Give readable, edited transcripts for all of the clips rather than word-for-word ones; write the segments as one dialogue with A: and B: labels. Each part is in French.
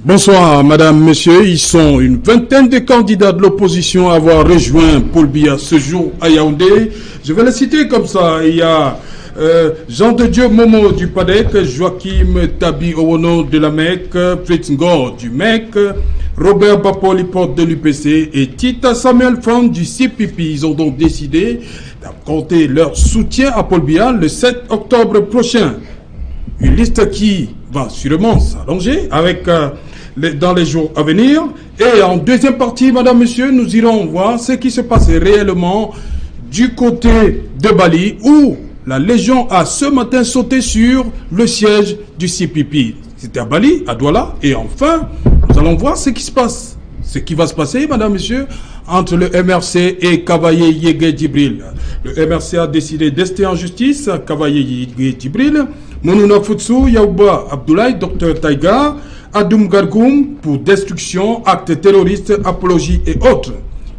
A: Bonsoir, madame, monsieur. Ils sont une vingtaine de candidats de l'opposition à avoir rejoint Paul Biya ce jour à Yaoundé. Je vais les citer comme ça. Il y a Jean de Dieu Momo du PADEC, Joachim Tabi Owono de la MEC, Fritz Ngor du MEC, Robert Bapoli-Porte de l'UPC et Tita Samuel Franck du CPP. Ils ont donc décidé d'accorder leur soutien à Paul Biya le 7 octobre prochain. Une liste qui va sûrement s'allonger avec dans les jours à venir. Et en deuxième partie, madame, monsieur, nous irons voir ce qui se passe réellement du côté de Bali, où la Légion a ce matin sauté sur le siège du CPP. C'était à Bali, à Douala. Et enfin, nous allons voir ce qui se passe. Ce qui va se passer, madame, monsieur, entre le MRC et Kavaye Yege Djibril. Le MRC a décidé d'ester en justice, Kavaye Yege Djibril, Mounouna Futsu, Yaouba Abdoulaye, Dr Taïga, Adoum Gargoum pour destruction, actes terroristes, apologie et autres.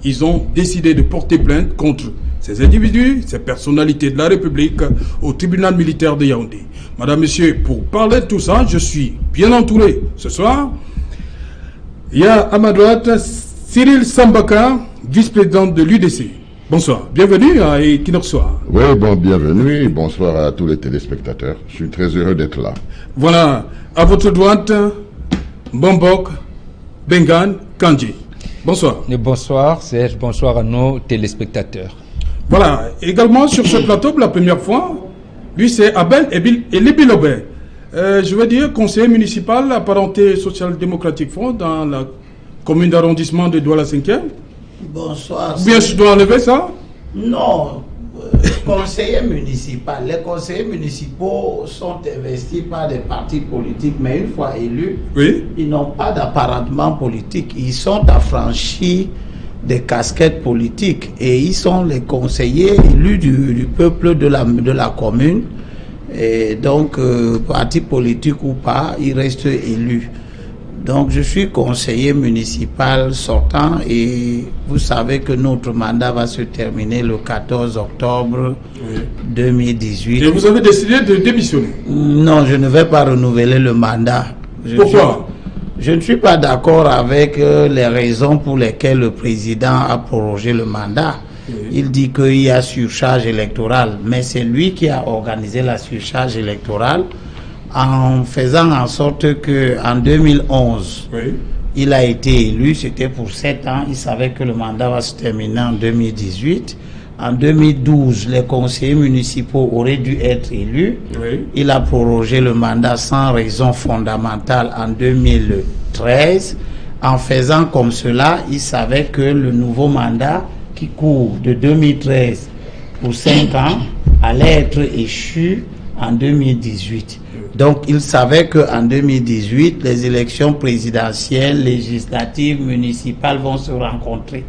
A: Ils ont décidé de porter plainte contre ces individus, ces personnalités de la République au tribunal militaire de Yaoundé. Madame, monsieur, pour parler de tout ça, je suis bien entouré ce soir. Il y a à ma droite Cyril Sambaka, vice-président de l'UDC. Bonsoir, bienvenue à Equinox Soir.
B: Oui, bon, bienvenue et bonsoir à tous les téléspectateurs. Je suis très heureux d'être là.
A: Voilà, à votre droite, Bombok, Bengan, Kandji. Bonsoir.
C: Et bonsoir Serge, bonsoir à nos téléspectateurs.
A: Voilà, également sur ce plateau pour la première fois, lui c'est Abel Elibilobé. Je veux dire conseiller municipal apparenté social-démocratique Front dans la commune d'arrondissement de Douala 5e.
D: Bonsoir.
A: Bien, je dois enlever ça?
D: Non, conseiller municipal. Les conseillers municipaux sont investis par des partis politiques, mais une fois élus,
A: oui,
D: ils n'ont pas d'apparentement politique. Ils sont affranchis des casquettes politiques et ils sont les conseillers élus du peuple de la commune. Et donc, parti politique ou pas, ils restent élus. Donc, je suis conseiller municipal sortant et vous savez que notre mandat va se terminer le 14 octobre 2018.
A: Et vous avez décidé de démissionner?
D: Non, je ne vais pas renouveler le mandat.
A: Pourquoi?
D: Je ne suis pas d'accord avec les raisons pour lesquelles le président a prorogé le mandat. Oui. Il dit qu'il y a surcharge électorale, mais c'est lui qui a organisé la surcharge électorale en faisant en sorte qu'en 2011, oui, il a été élu, c'était pour 7 ans, il savait que le mandat va se terminer en 2018. En 2012, les conseillers municipaux auraient dû être élus. Oui. Il a prorogé le mandat sans raison fondamentale en 2013. En faisant comme cela, il savait que le nouveau mandat qui court de 2013 pour 5 ans allait être échu en 2018. Donc, il savait qu'en 2018, les élections présidentielles, législatives, municipales vont se rencontrer.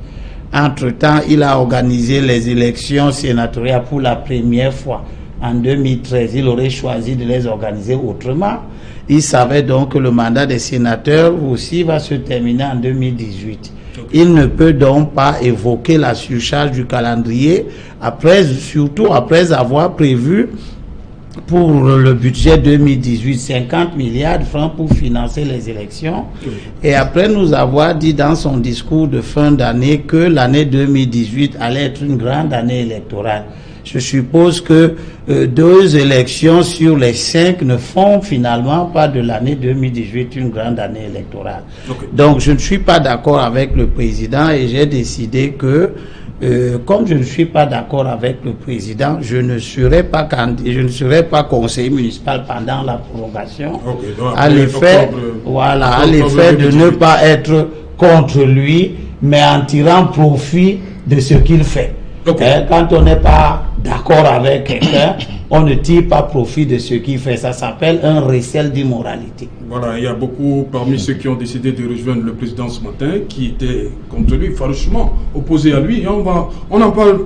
D: Entre-temps, il a organisé les élections sénatoriales pour la première fois. En 2013, il aurait choisi de les organiser autrement. Il savait donc que le mandat des sénateurs aussi va se terminer en 2018. Il ne peut donc pas évoquer la surcharge du calendrier, surtout après avoir prévu pour le budget 2018, 50 milliards de francs pour financer les élections. Et après nous avoir dit dans son discours de fin d'année que l'année 2018 allait être une grande année électorale. Je suppose que 2 élections sur les 5 ne font finalement pas de l'année 2018 une grande année électorale. Donc je ne suis pas d'accord avec le président et j'ai décidé que comme je ne suis pas d'accord avec le président, je ne serai pas conseiller municipal pendant la prorogation. À l'effet de ne pas être contre lui, mais en tirant profit de ce qu'il fait. Quand on n'est pas d'accord avec quelqu'un, on ne tire pas profit de ce qu'il fait. Ça s'appelle un recel d'immoralité.
A: Voilà, il y a beaucoup parmi ceux qui ont décidé de rejoindre le président ce matin qui étaient contre lui, farouchement opposés à lui. Et on en parle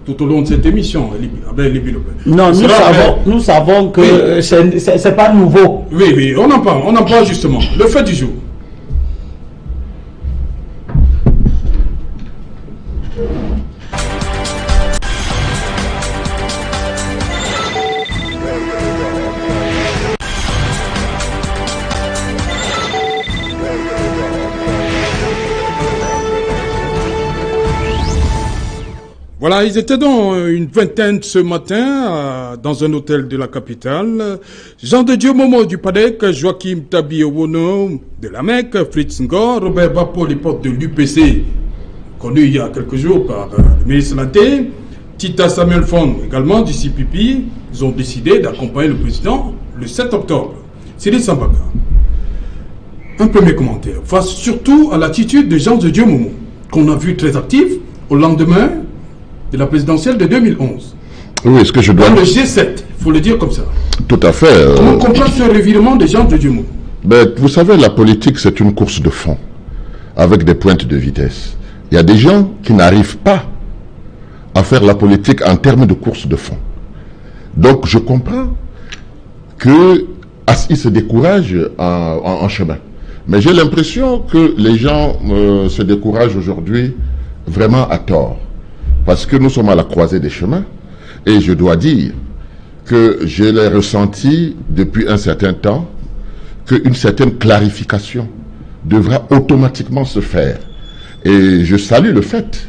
A: tout au long de cette émission.
D: Non, nous savons que oui, c'est pas nouveau.
A: Oui, on en parle justement. Le fait du jour. Voilà, ils étaient donc une vingtaine ce matin dans un hôtel de la capitale. Jean de Dieu Momo du PADEC, Joachim Tabi Owono de la Mecque, Fritz Ngor, Robert Bapolipote de l'UPC, connu il y a quelques jours par le ministre Lanté, Tita Samuel Fong également du CPP. Ils ont décidé d'accompagner le président le 7 octobre. Cyril Sambaka. Un premier commentaire face surtout à l'attitude de Jean de Dieu Momo, qu'on a vu très actif au lendemain de la présidentielle de 2011.
B: Oui, est-ce que je dois...
A: Dans le G7, il faut le dire comme ça.
B: Tout à fait.
A: Comment comprendre ce revirement de Jean de Dieu Momo?
B: Vous savez, la politique, c'est une course de fond, avec des pointes de vitesse. Il y a des gens qui n'arrivent pas à faire la politique en termes de course de fond. Donc, je comprends qu'ils se découragent en chemin. Mais j'ai l'impression que les gens se découragent aujourd'hui vraiment à tort. Parce que nous sommes à la croisée des chemins. Et je dois dire que je l'ai ressenti depuis un certain temps, qu'une certaine clarification devra automatiquement se faire. Et je salue le fait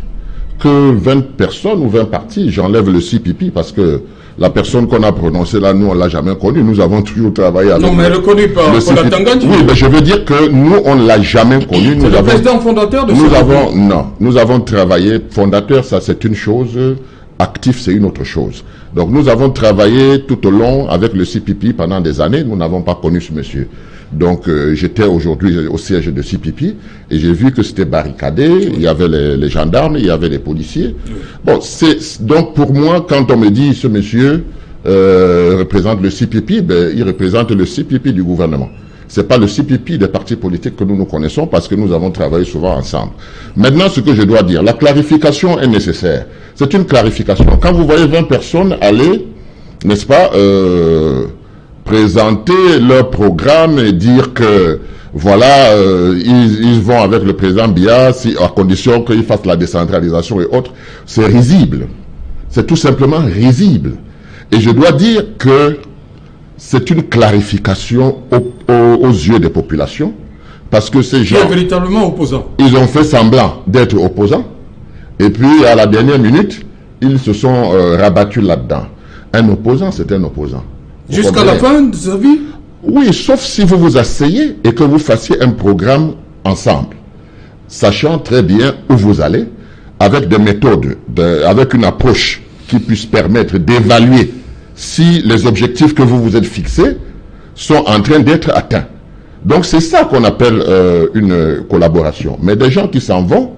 B: que 20 personnes ou 20 partis, j'enlève le CPP parce que la personne qu'on a prononcée là, nous on l'a jamais connue, nous avons toujours travaillé avec...
A: Non mais reconnu par Paula Tangandji.
B: Oui, mais je veux dire que nous on ne l'a jamais connu.
A: C'est le président fondateur de
B: nous avons travaillé, fondateur ça c'est une chose, actif c'est une autre chose. Donc nous avons travaillé tout au long avec le CPP pendant des années, nous n'avons pas connu ce monsieur. Donc j'étais aujourd'hui au siège de CPP et j'ai vu que c'était barricadé, il y avait les gendarmes, il y avait les policiers. Bon, donc pour moi, quand on me dit ce monsieur représente le CPP, il représente le CPP du gouvernement. C'est pas le CPP des partis politiques que nous connaissons parce que nous avons travaillé souvent ensemble. Maintenant, ce que je dois dire, la clarification est nécessaire. C'est une clarification. Quand vous voyez 20 personnes aller, n'est-ce pas, présenter leur programme et dire que voilà, ils vont avec le président Biya à condition qu'il fasse la décentralisation et autres, c'est risible. C'est tout simplement risible. Et je dois dire que c'est une clarification aux yeux des populations parce que ces gens...
A: Qui est véritablement opposant.
B: Ils ont fait semblant d'être opposants et puis à la dernière minute, ils se sont rabattus là-dedans. Un opposant, c'est un opposant.
A: Jusqu'à la fin de sa vie?
B: Oui, sauf si vous vous asseyez et que vous fassiez un programme ensemble, sachant très bien où vous allez, avec des méthodes, avec une approche qui puisse permettre d'évaluer si les objectifs que vous vous êtes fixés sont en train d'être atteints. Donc c'est ça qu'on appelle une collaboration. Mais des gens qui s'en vont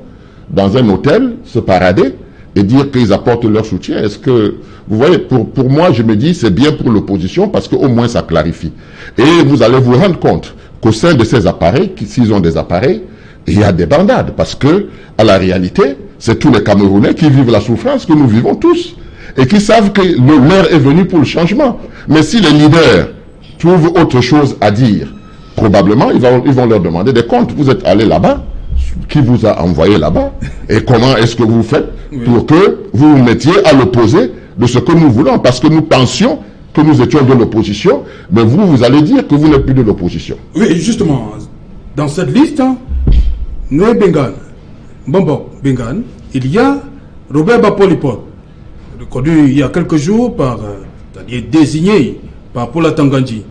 B: dans un hôtel, se parader, et dire qu'ils apportent leur soutien. Est-ce que, vous voyez, pour moi, je me dis, c'est bien pour l'opposition parce qu'au moins ça clarifie. Et vous allez vous rendre compte qu'au sein de ces appareils, s'ils ont des appareils, il y a des bandades parce que, à la réalité, c'est tous les Camerounais qui vivent la souffrance que nous vivons tous et qui savent que l'heure est venue pour le changement. Mais si les leaders trouvent autre chose à dire, probablement, ils vont leur demander des comptes. Vous êtes allé là-bas, qui vous a envoyé là-bas et comment est-ce que vous faites pour que vous vous mettiez à l'opposé de ce que nous voulons parce que nous pensions que nous étions de l'opposition, mais vous allez dire que vous n'êtes plus de l'opposition.
A: Oui, justement, dans cette liste, Noé Bengan, Bombo Bengan, il y a Robert Bapolipote, reconnu il y a quelques jours c'est-à-dire désigné par Paula Tangandji.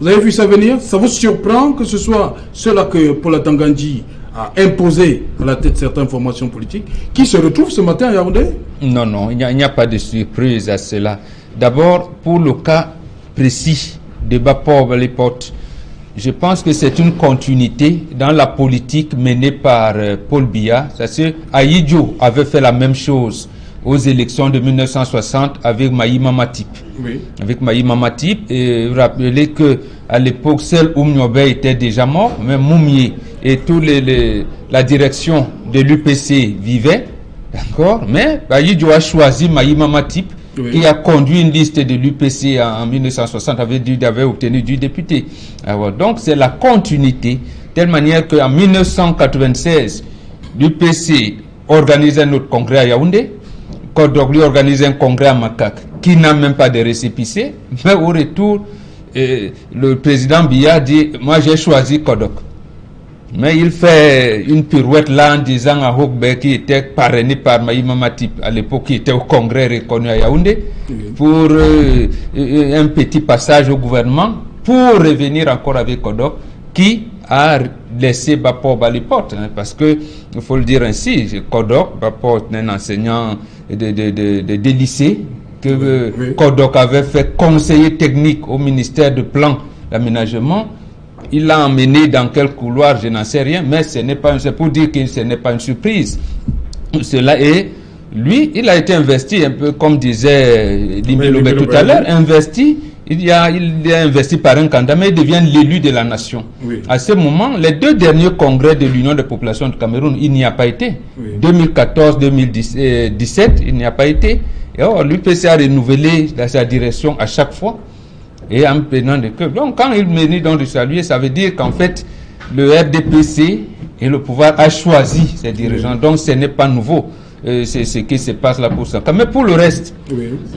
A: Vous avez vu ça venir? Ça vous surprend que ce soit cela que Paula Tangandji a imposé à la tête de certaines formations politiques qui se retrouvent ce matin à Yaoundé? Non,
C: non, il n'y a pas de surprise à cela. D'abord, pour le cas précis de Bapolipote, je pense que c'est une continuité dans la politique menée par Paul Biya. C'est-à-dire Ahidjo avait fait la même chose aux élections de 1960 avec Maïma Matip. Oui. Avec Maïma Matip, et vous rappelez que à l'époque, seul Oumniobe était déjà mort, mais Moumie et toute la direction de l'UPC vivait, d'accord, mais Ahidjo a choisi Maïma Matip, oui, qui a conduit une liste de l'UPC en 1960, avait obtenu du député. Alors, donc c'est la continuité, de telle manière qu'en 1996, l'UPC organise un autre congrès à Yaoundé, Kodok lui organise un congrès à Makak qui n'a même pas de récépissé, mais au retour, le président Biya dit, moi j'ai choisi Kodok. Mais il fait une pirouette là en disant à Hogbe, qui était parrainé par Maïma Matip à l'époque, qui était au congrès reconnu à Yaoundé, pour un petit passage au gouvernement, pour revenir encore avec Kodok, qui a laissé Bapor Baliport, hein, parce que, il faut le dire ainsi, Kodok, Bapor est un enseignant de lycée, que Kodok avait fait conseiller technique au ministère du Plan d'Aménagement. Il l'a emmené dans quel couloir, je n'en sais rien, mais c'est pour dire que ce n'est pas une surprise. Cela est, lui, il a été investi, un peu comme disait Limbeloube tout à l'heure, il est investi par un candidat, mais il devient l'élu de la nation. Oui. À ce moment, les 2 derniers congrès de l'Union des populations du Cameroun, il n'y a pas été. 2014-2017, il n'y a pas été. Et or, l'UPC a renouvelé sa direction à chaque fois. Et en prenant des cœurs. Donc, quand il menait dans le saluer, ça veut dire qu'en fait, le RDPC et le pouvoir a choisi ses dirigeants. Donc, ce n'est pas nouveau. C'est ce qui se passe là pour ça. Mais pour le reste,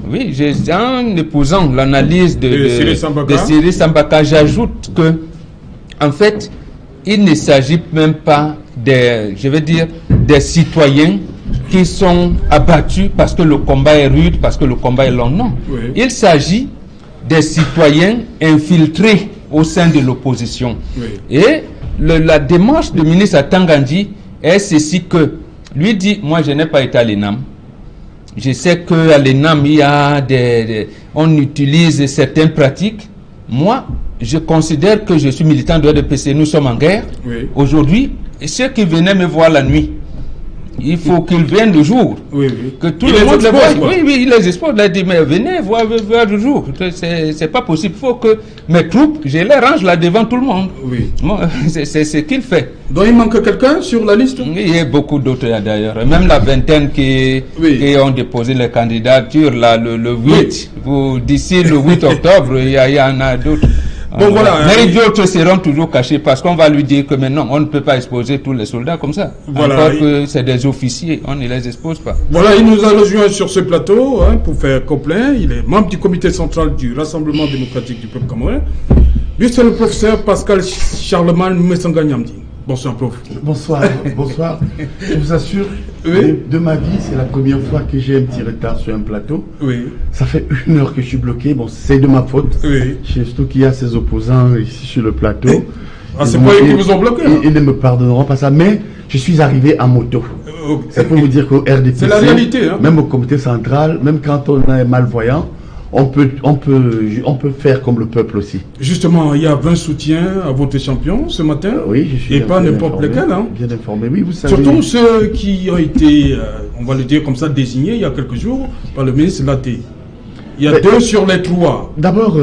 C: oui, en épousant l'analyse de Siri Sambaka, j'ajoute que, en fait, il ne s'agit même pas des citoyens qui sont abattus parce que le combat est rude, parce que le combat est long. Non. Il s'agit des citoyens infiltrés au sein de l'opposition. Et la démarche du ministre Atangandji est ceci que lui dit, moi je n'ai pas été à l'ENAM. Je sais qu'à l'ENAM, il y a on utilise certaines pratiques. Moi, je considère que je suis militant de RDPC. Nous sommes en guerre. Aujourd'hui, ceux qui venaient me voir la nuit, il faut qu'ils viennent le jour. Que tout le monde les voit. Il les expose. Il a dit, mais venez voir le jour. C'est pas possible. Il faut que mes troupes, je les range là devant tout le monde. Bon, c'est ce qu'il fait.
A: Donc il manque quelqu'un sur la liste?
C: Il y a beaucoup d'autres d'ailleurs. Même la vingtaine qui ont déposé les candidatures là, le 8. D'ici le 8 octobre, il y en a d'autres.
A: Bon, voilà,
C: mais les autres seront toujours cachés parce qu'on va lui dire que maintenant on ne peut pas exposer tous les soldats comme ça. Encore que c'est des officiers, on ne les expose pas.
A: Voilà, il nous a rejoint sur ce plateau pour faire complet. Il est membre du comité central du Rassemblement démocratique du peuple camerounais. Lui, c'est le professeur Pascal Charlemagne Messanga Nyamdi. Bonsoir, prof.
E: Bonsoir, bonsoir. Je vous assure, de ma vie, c'est la première fois que j'ai un petit retard sur un plateau. Ça fait 1 heure que je suis bloqué. Bon, c'est de ma faute. Surtout qu'il y a ces opposants ici sur le plateau.
A: C'est pas eux qui vous ont bloqué.
E: Ils ne me pardonneront pas ça. Mais je suis arrivé en moto. C'est pour vous dire qu'au RDPC,
A: c'est la réalité,
E: même au comité central, même quand on est malvoyant, on peut faire comme le peuple aussi.
A: Justement, il y a 20 soutiens à votre champion ce matin.
E: Oui, je suis
A: et pas n'importe lesquels.
E: Bien informé, oui, vous savez.
A: Surtout ceux qui ont été, on va le dire comme ça, désignés il y a quelques jours par le ministre Laté. Il y a 2 sur les 3.
E: D'abord,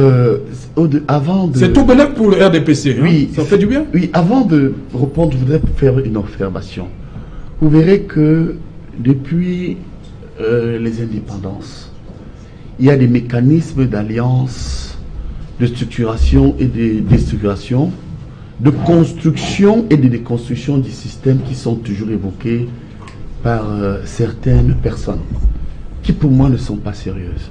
E: avant de...
A: C'est tout bénéfique pour le RDPC.
E: Oui,
A: ça fait du bien.
E: Oui, avant de répondre, je voudrais faire une observation. Vous verrez que depuis les indépendances, il y a des mécanismes d'alliance, de structuration et de déstructuration, de construction et de déconstruction du système qui sont toujours évoqués par certaines personnes, qui pour moi ne sont pas sérieuses.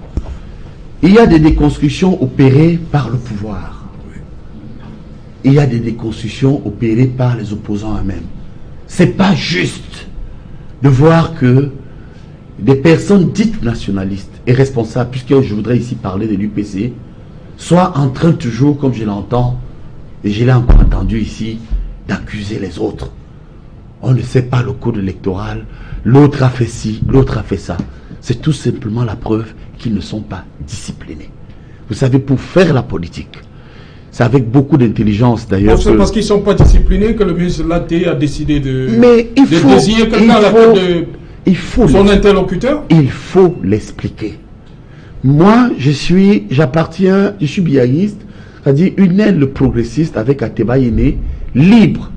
E: Il y a des déconstructions opérées par le pouvoir. Il y a des déconstructions opérées par les opposants eux-mêmes. C'est pas juste de voir que des personnes dites nationalistes et responsables, puisque je voudrais ici parler de l'UPC, soient en train toujours, comme je l'entends, et je l'ai encore entendu ici, d'accuser les autres. On ne sait pas le code électoral, l'autre a fait ci, l'autre a fait ça. C'est tout simplement la preuve qu'ils ne sont pas disciplinés. Vous savez, pour faire la politique, c'est avec beaucoup d'intelligence d'ailleurs.
A: C'est parce qu'ils ne sont pas disciplinés que le ministre Laté a décidé de désigner quelqu'un à la tête de son interlocuteur.
E: Il faut l'expliquer. Moi, je suis biaïste, c'est-à-dire une aile progressiste avec Ateba Yéné, libre,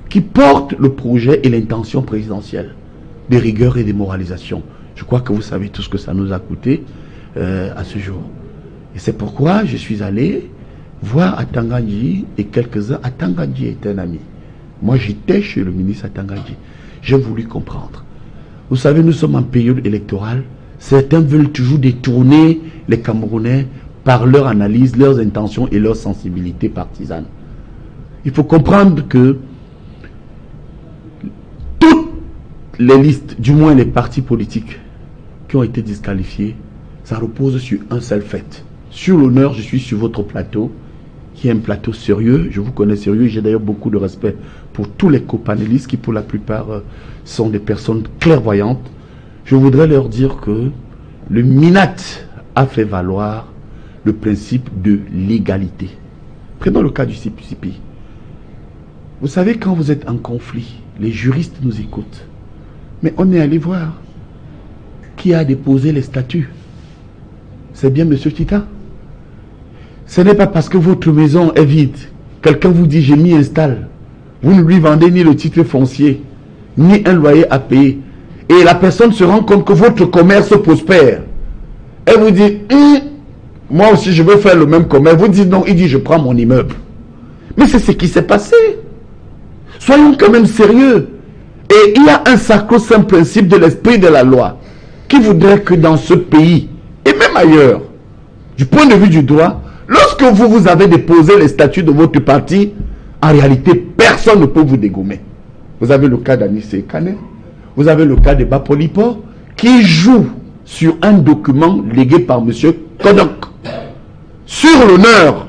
E: qui porte le projet et l'intention présidentielle de rigueur et de moralisation. Je crois que vous savez tout ce que ça nous a coûté à ce jour. Et c'est pourquoi je suis allé voir Atangandji et quelques-uns. Atangandji est un ami. Moi, j'étais chez le ministre Atangandji. J'ai voulu comprendre. Vous savez, nous sommes en période électorale. Certains veulent toujours détourner les Camerounais par leur analyse, leurs intentions et leur sensibilité partisane. Il faut comprendre que les listes, du moins les partis politiques qui ont été disqualifiés, ça repose sur un seul fait. Sur l'honneur, je suis sur votre plateau, qui est un plateau sérieux. Je vous connais sérieux. J'ai d'ailleurs beaucoup de respect pour tous les copanélistes qui, pour la plupart, sont des personnes clairvoyantes. Je voudrais leur dire que le MINAT a fait valoir le principe de l'égalité. Prenons le cas du CPCP. Vous savez, quand vous êtes en conflit, les juristes nous écoutent. Mais on est allé voir qui a déposé les statuts. C'est bien M. Tita. Ce n'est pas parce que votre maison est vide. Quelqu'un vous dit, je m'y installe. Vous ne lui vendez ni le titre foncier, ni un loyer à payer. Et la personne se rend compte que votre commerce prospère. Elle vous dit, moi aussi je veux faire le même commerce. Vous dites non, il dit, je prends mon immeuble. Mais c'est ce qui s'est passé. Soyons quand même sérieux. Et il y a un sacro-saint principe de l'esprit de la loi qui voudrait que dans ce pays, et même ailleurs, du point de vue du droit, lorsque vous avez déposé les statuts de votre parti, en réalité, personne ne peut vous dégommer. Vous avez le cas d'Anissé Kane, vous avez le cas de Bapolipo, qui joue sur un document légué par M. Kodok, sur l'honneur.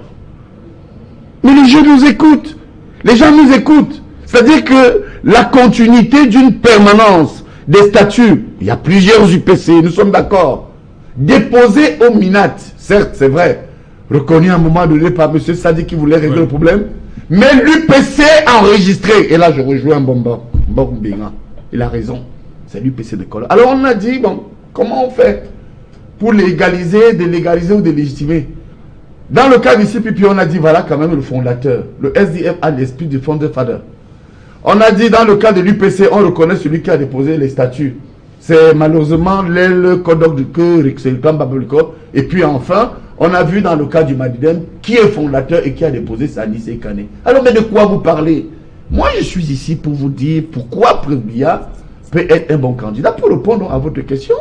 E: Mais les gens nous écoutent. Les gens nous écoutent. C'est-à-dire que la continuité d'une permanence des statuts, il y a plusieurs UPC, nous sommes d'accord, déposés au MINAT, certes, c'est vrai, reconnu à un moment donné par M. Sadi qui voulait régler le problème, mais l'UPC enregistré, et là je rejoins Mbonga, il a raison, c'est l'UPC de Kolo. Alors on a dit, bon, comment on fait pour légaliser, délégaliser ou délégitimer? Dans le cas du CPP, on a dit, voilà quand même le fondateur, le SDF a l'esprit du founder father. On a dit dans le cas de l'UPC, on reconnaît celui qui a déposé les statuts. C'est malheureusement l'aile Kodok du Cœur, et puis enfin, on a vu dans le cas du Madidem qui est fondateur et qui a déposé Anissé Kane. Alors, mais de quoi vous parlez? Moi, je suis ici pour vous dire pourquoi Paul Biya peut être un bon candidat. Pour répondre à votre question,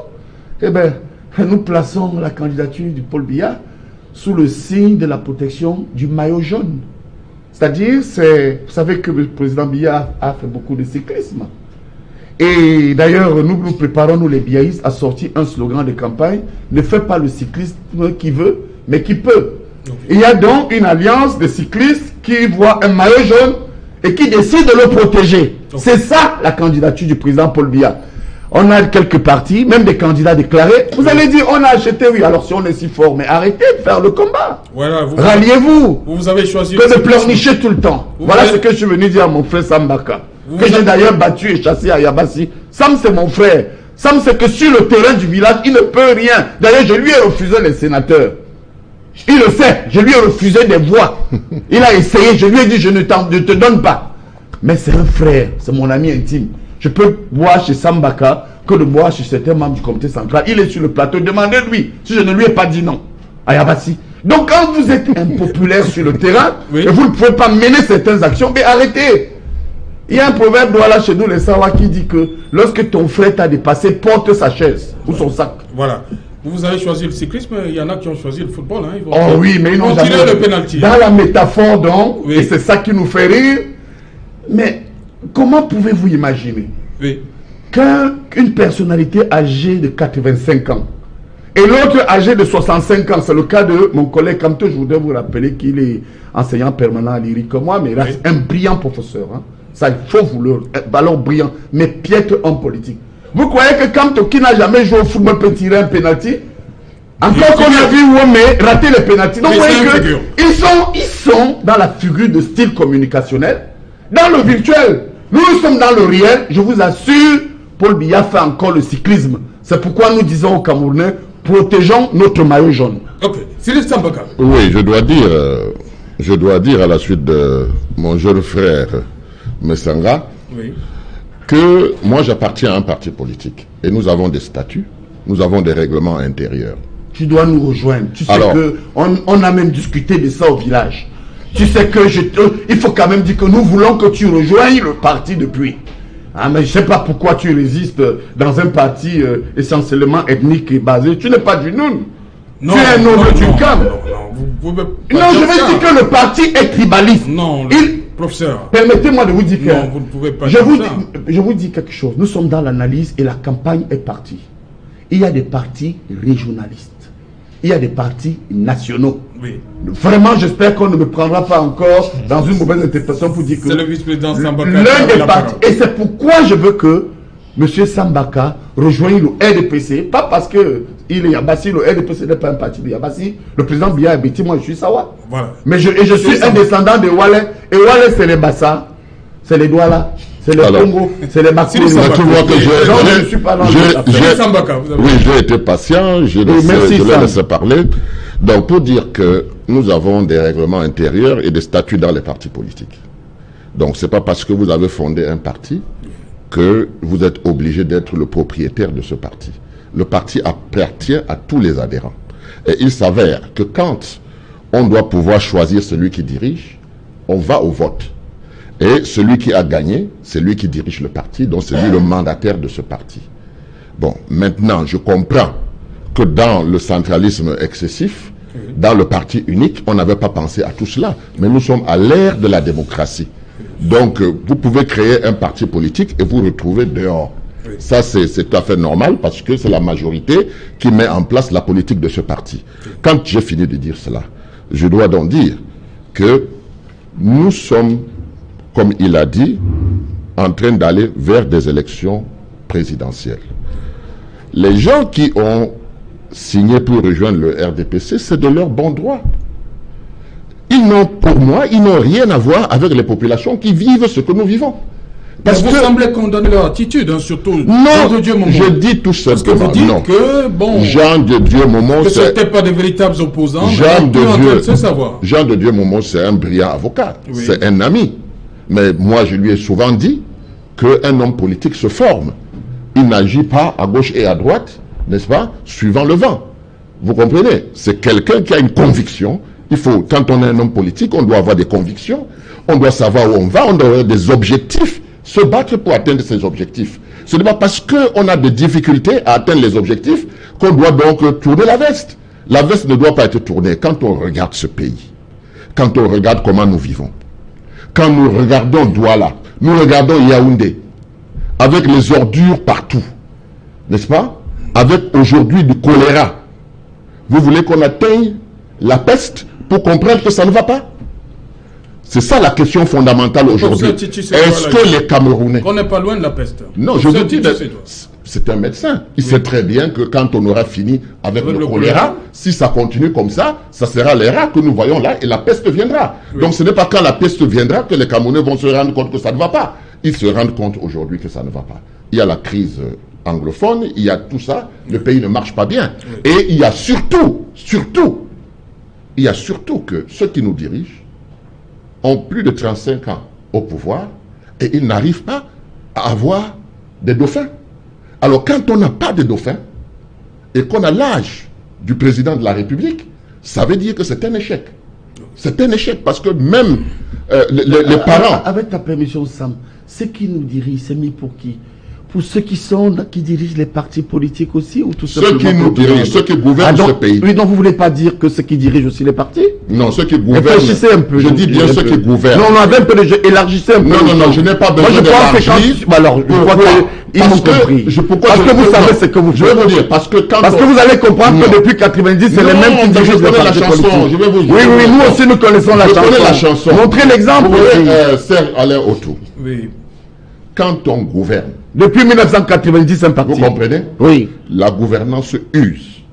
E: eh bien, nous plaçons la candidature du Paul Biya sous le signe de la protection du maillot jaune. C'est-à-dire, vous savez que le président Biya a fait beaucoup de cyclisme. Et d'ailleurs, nous préparons, nous les biaïstes, à sortir un slogan de campagne: ne fais pas le cyclisme qui veut, mais qui peut. Okay. Il y a donc une alliance de cyclistes qui voit un maillot jaune et qui décide de le protéger. Okay. C'est ça la candidature du président Paul Biya. On a quelques partis, même des candidats déclarés. Vous allez dire, on a acheté, oui, alors si on est si fort, mais arrêtez de faire le combat. Voilà, ralliez-vous.
A: Vous avez choisi
E: que de pleurnicher tout le temps. Voilà ce que je suis venu dire à mon frère Sambaka. Que j'ai d'ailleurs battu et chassé à Yabassi. Sam, c'est mon frère. Sam, c'est que sur le terrain du village, il ne peut rien. D'ailleurs, je lui ai refusé les sénateurs. Il le sait, je lui ai refusé des voix. Il a essayé, je lui ai dit, je ne te donne pas. Mais c'est un frère, c'est mon ami intime. Je peux boire chez Sambaka que de boire chez certains membres du comité central. Il est sur le plateau, demandez-lui si je ne lui ai pas dit non. À Yabassi. Donc quand vous êtes impopulaire sur le terrain, oui, et vous ne pouvez pas mener certaines actions, mais arrêtez. Il y a un proverbe voilà, chez nous les Sawa qui dit que lorsque ton frère t'a dépassé, porte sa chaise ou son sac.
A: Voilà. Vous avez choisi le cyclisme, il y en a qui ont choisi le football. Hein.
E: Oh oui, mais ils n'ont jamais
A: le pénalty.
E: Dans la métaphore donc, oui, et c'est ça qui nous fait rire. Mais comment pouvez-vous imaginer, oui, qu'une personnalité âgée de 85 ans et l'autre âgé de 65 ans, c'est le cas de mon collègue Kamto, je voudrais vous rappeler qu'il est enseignant permanent à l'IRI comme moi, mais il reste un brillant professeur. Hein. Ça, il faut vous le... ballon brillant, mais piètre homme politique. Vous croyez que Kamto, qui n'a jamais joué au football, peut tirer un penalty? Encore qu'on a vu Wome rater le penalty. Donc vous voyez qu'ils sont dans la figure de style communicationnel, dans le virtuel. Nous sommes dans le réel. Je vous assure, Paul Biya fait encore le cyclisme. C'est pourquoi nous disons aux Camerounais, protégeons notre maillot jaune.
A: Ok. Philippe Sambaka.
B: Oui, je dois dire à la suite de mon jeune frère Messanga, oui, que moi j'appartiens à un parti politique et nous avons des statuts, nous avons des règlements intérieurs.
E: Tu dois nous rejoindre. Tu sais qu'on a même discuté de ça au village. Tu sais que il faut quand même dire que nous voulons que tu rejoignes le parti depuis. Ah, mais je ne sais pas pourquoi tu résistes dans un parti essentiellement ethnique et basé. Tu n'es pas du Noun.
A: Non,
E: tu es un noble du Cam.
A: Non,
E: je veux dire que le parti est tribaliste.
A: Non, Professeur.
E: Permettez-moi de vous dire que...
A: Non, vous ne pouvez pas
E: je
A: dire
E: vous dis quelque chose. Nous sommes dans l'analyse et la campagne est partie. Il y a des partis régionalistes. Il y a des partis nationaux.
A: Oui.
E: Vraiment, j'espère qu'on ne me prendra pas encore dans une mauvaise interprétation pour dire que...
A: C'est le vice-président Sambaka.
E: L'un des partis. Et c'est pourquoi je veux que M. Sambaka rejoigne le RDPC. Pas parce que il est Yabassi, le RDPC n'est pas un parti de Yabassi. Le président Biya Abeti, moi je suis Sawa.
A: Voilà.
E: Mais je suis un descendant de Wale. Et Wale, c'est les Bassa, c'est les Douala, c'est les Congo, c'est les Makoni.
B: Je suis pas dans oui, j'ai été patient, je l'ai laissé parler. Donc pour dire que nous avons des règlements intérieurs et des statuts dans les partis politiques. Donc c'est pas parce que vous avez fondé un parti que vous êtes obligé d'être le propriétaire de ce parti. Le parti appartient à tous les adhérents. Et il s'avère que quand on doit pouvoir choisir celui qui dirige, on va au vote. Et celui qui a gagné, c'est lui qui dirige le parti, donc c'est lui le mandataire de ce parti. Bon, maintenant, je comprends que dans le centralisme excessif, dans le parti unique, on n'avait pas pensé à tout cela. Mais nous sommes à l'ère de la démocratie. Donc, vous pouvez créer un parti politique et vous retrouver dehors. Oui. Ça, c'est tout à fait normal parce que c'est la majorité qui met en place la politique de ce parti. Oui. Quand j'ai fini de dire cela, je dois donc dire que nous sommes, comme il a dit, en train d'aller vers des élections présidentielles. Les gens qui ont signé pour rejoindre le RDPC, c'est de leur bon droit. Ils n'ont, pour moi, ils n'ont rien à voir avec les populations qui vivent ce que nous vivons.
A: Parce que vous semblez condamner leur attitude, hein, surtout.
B: Non, Jean de Dieu Momon. Je dis tout simplement.
A: Parce que vous dites que, bon,
B: Jean de Dieu Momon,
A: ce n'étaient pas de véritables opposants.
B: Jean de Dieu Momon, c'est un brillant avocat. Oui. C'est un ami. Mais moi, je lui ai souvent dit qu'un homme politique se forme. Il n'agit pas à gauche et à droite, n'est-ce pas, suivant le vent. Vous comprenez? C'est quelqu'un qui a une conviction. Il faut, quand on est un homme politique, on doit avoir des convictions, on doit savoir où on va, on doit avoir des objectifs, se battre pour atteindre ces objectifs. Ce n'est pas parce qu'on a des difficultés à atteindre les objectifs qu'on doit donc tourner la veste. La veste ne doit pas être tournée. Quand on regarde ce pays, quand on regarde comment nous vivons, quand nous regardons Douala, nous regardons Yaoundé, avec les ordures partout, n'est-ce pas? Avec aujourd'hui du choléra. Vous voulez qu'on atteigne la peste pour comprendre que ça ne va pas? C'est ça la question fondamentale aujourd'hui. Est-ce que les Camerounais...
A: On n'est pas loin de la peste.
B: Non, je vous dis, c'est un médecin. Il sait très bien que quand on aura fini avec le choléra, si ça continue comme ça sera les rats que nous voyons là et la peste viendra. Oui. Donc ce n'est pas quand la peste viendra que les Camerounais vont se rendre compte que ça ne va pas. Ils se rendent compte aujourd'hui que ça ne va pas. Il y a la crise anglophone, il y a tout ça, le pays ne marche pas bien. Oui. Et il y a surtout que ceux qui nous dirigent ont plus de 35 ans au pouvoir et ils n'arrivent pas à avoir des dauphins. Alors quand on n'a pas de dauphins et qu'on a l'âge du président de la République, ça veut dire que c'est un échec. C'est un échec parce que même les parents...
E: Avec ta permission, Sam, ceux qui nous dirigent, c'est mis pour qui? Pour ceux qui dirigent les partis politiques aussi ou tout
B: ceux qui nous dirigent, ceux qui gouvernent ce pays.
E: Oui, donc vous ne voulez pas dire que ceux qui dirigent aussi les partis?
B: Non, ceux qui gouvernent.
E: Réfléchissez un peu.
B: Je dis bien ceux qui gouvernent.
E: Non, un peu de élargissez un peu.
B: Non, je n'ai pas besoin d'élargir.
E: Alors, je crois qu'ils m'ont compris. Parce que vous savez ce que vous faites.
B: Je vais vous dire, parce que
E: vous allez comprendre que depuis 90, c'est les mêmes qui dirigent les partis politiques. Oui, nous aussi nous connaissons la chanson.
B: Je connais la chanson.
E: Montrez l'exemple.
B: Serge Alain Autou. Oui. Quand on gouverne,
E: depuis 1990, un parti.
B: Vous comprenez?
E: Oui.
B: La gouvernance use.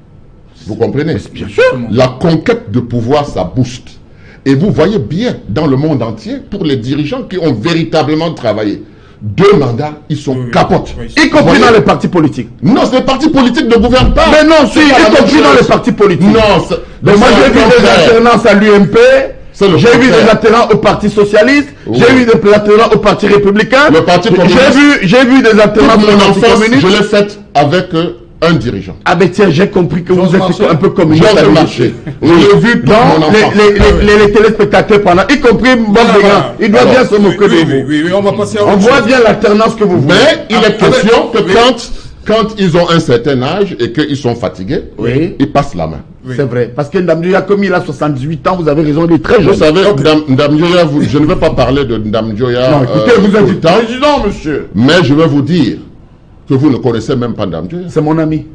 B: Vous comprenez?
E: Bien sûr.
B: La conquête de pouvoir, ça booste. Et vous voyez bien dans le monde entier, pour les dirigeants qui ont véritablement travaillé, 2 mandats, ils sont capotes.
E: Y compris dans les partis politiques.
B: Non, ces partis politiques ne gouvernent pas.
E: Mais non, y compris dans les partis politiques.
B: Non,
E: mais moi j'ai vu des alternances à l'UMP. J'ai vu des alternants au Parti Socialiste, j'ai vu des alternants au Parti Républicain,
B: le Parti communiste.
E: J'ai vu des alternants au Parti communiste.
B: Je l'ai fait avec un dirigeant.
E: Ah ben tiens, j'ai compris que vous êtes un peu communiste.
B: Georges Marché. Je l'ai vu toute mon enfance.
E: Les téléspectateurs pendant, y compris Bob Degan, il doit bien se moquer de vous.
A: Oui, on va passer à
E: on voit bien l'alternance que vous voulez.
B: Mais il est question que quand Quand ils ont un certain âge et qu'ils sont fatigués,
E: Oui.
B: ils passent la main.
A: Oui.
E: C'est vrai. Parce que Ndam Dioya, comme il a 78 ans, vous avez raison, il est très jeune.
B: Vous savez, Ndam Dioya, je ne vais pas parler de Ndam Dioya.
E: Non, écoutez, vous
B: tout
E: êtes
B: le temps,
E: président, monsieur.
B: mais je vais vous dire que vous ne connaissez même pas Ndam Dioya.
E: C'est mon ami.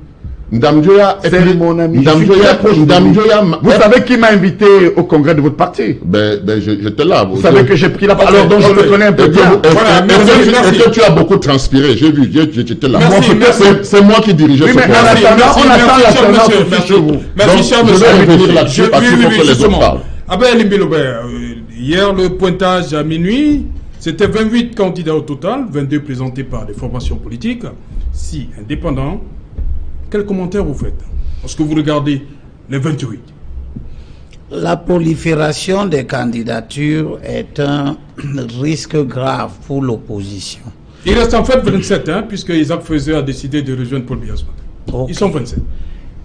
B: Ndam Dioya est
E: C'est
B: plus-
E: mon ami.
B: Ndam
E: Je suis
B: Dioya,
E: très proche de
B: Ndam
E: lui.
B: Dioya,
E: Vous savez qui m'a invité au congrès de votre parti?
B: j'étais là.
E: Vous savez que j'ai pris la parole. Alors, donc, je le connais un peu bien.
A: Voilà, merci, merci.
B: Et que tu as beaucoup transpiré. J'ai vu, j'étais là.
A: Merci,
B: Bon,
A: merci.
B: c'est moi qui dirigeais
E: Oui,
B: ce
E: mais
B: programme.
E: en attendant, on attend la tendance
A: monsieur,
E: aussi chez vous.
A: Merci,
B: Donc,
A: cher
B: je
A: monsieur.
B: vais revenir là-dessus parce qu'il faut que les autres
A: justement.
B: parlent.
A: Abel Limbilobert, hier le pointage à minuit, c'était 28 candidats au total, 22 présentés par des formations politiques, 6 indépendants. Quel commentaire vous faites lorsque vous regardez les 28?
D: La prolifération des candidatures est un risque grave pour l'opposition.
A: Il reste en fait 27, hein, puisque Isaac Feuzé a décidé de rejoindre Paul Biya.
D: Ok.
A: Ils sont 27.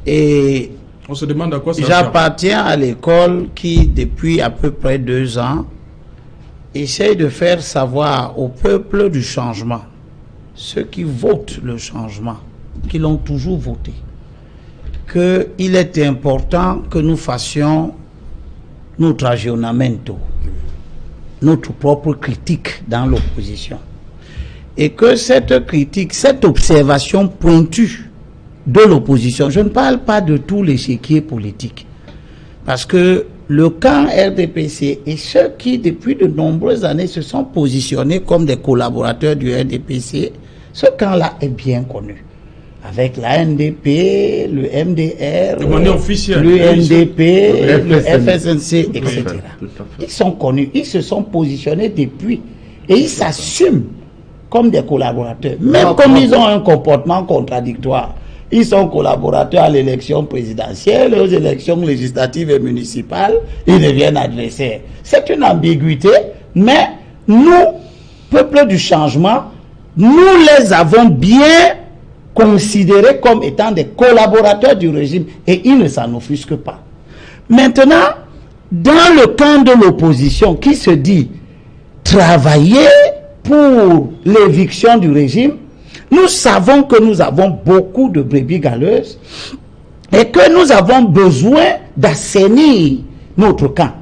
D: Et
A: On se demande à quoi ça sert.
D: j'appartiens à l'école qui, depuis à peu près 2 ans, essaye de faire savoir au peuple du changement, ceux qui votent le changement, qui l'ont toujours voté, qu'il est important que nous fassions notre aggiornamento, notre propre critique dans l'opposition. Et que cette critique, cette observation pointue de l'opposition, je ne parle pas de tout l'échiquier politique, parce que le camp RDPC et ceux qui, depuis de nombreuses années, se sont positionnés comme des collaborateurs du RDPC, ce camp-là est bien connu. Avec la NDP, le MDR,
A: De manière officielle.
D: l'UNDP,
E: Le
D: le FSNC, etc.
E: Tout à fait.
D: Ils sont connus, ils se sont positionnés depuis et ils s'assument comme des collaborateurs. Même comme ils ont un comportement contradictoire. Ils sont collaborateurs à l'élection présidentielle, aux élections législatives et municipales, ils deviennent adversaires. C'est une ambiguïté, mais nous, peuple du changement, nous les avons bien considérés comme étant des collaborateurs du régime et ils ne s'en offusquent pas. Maintenant, dans le camp de l'opposition qui se dit travailler pour l'éviction du régime, nous savons que nous avons beaucoup de brebis galeuses et que nous avons besoin d'assainir notre camp.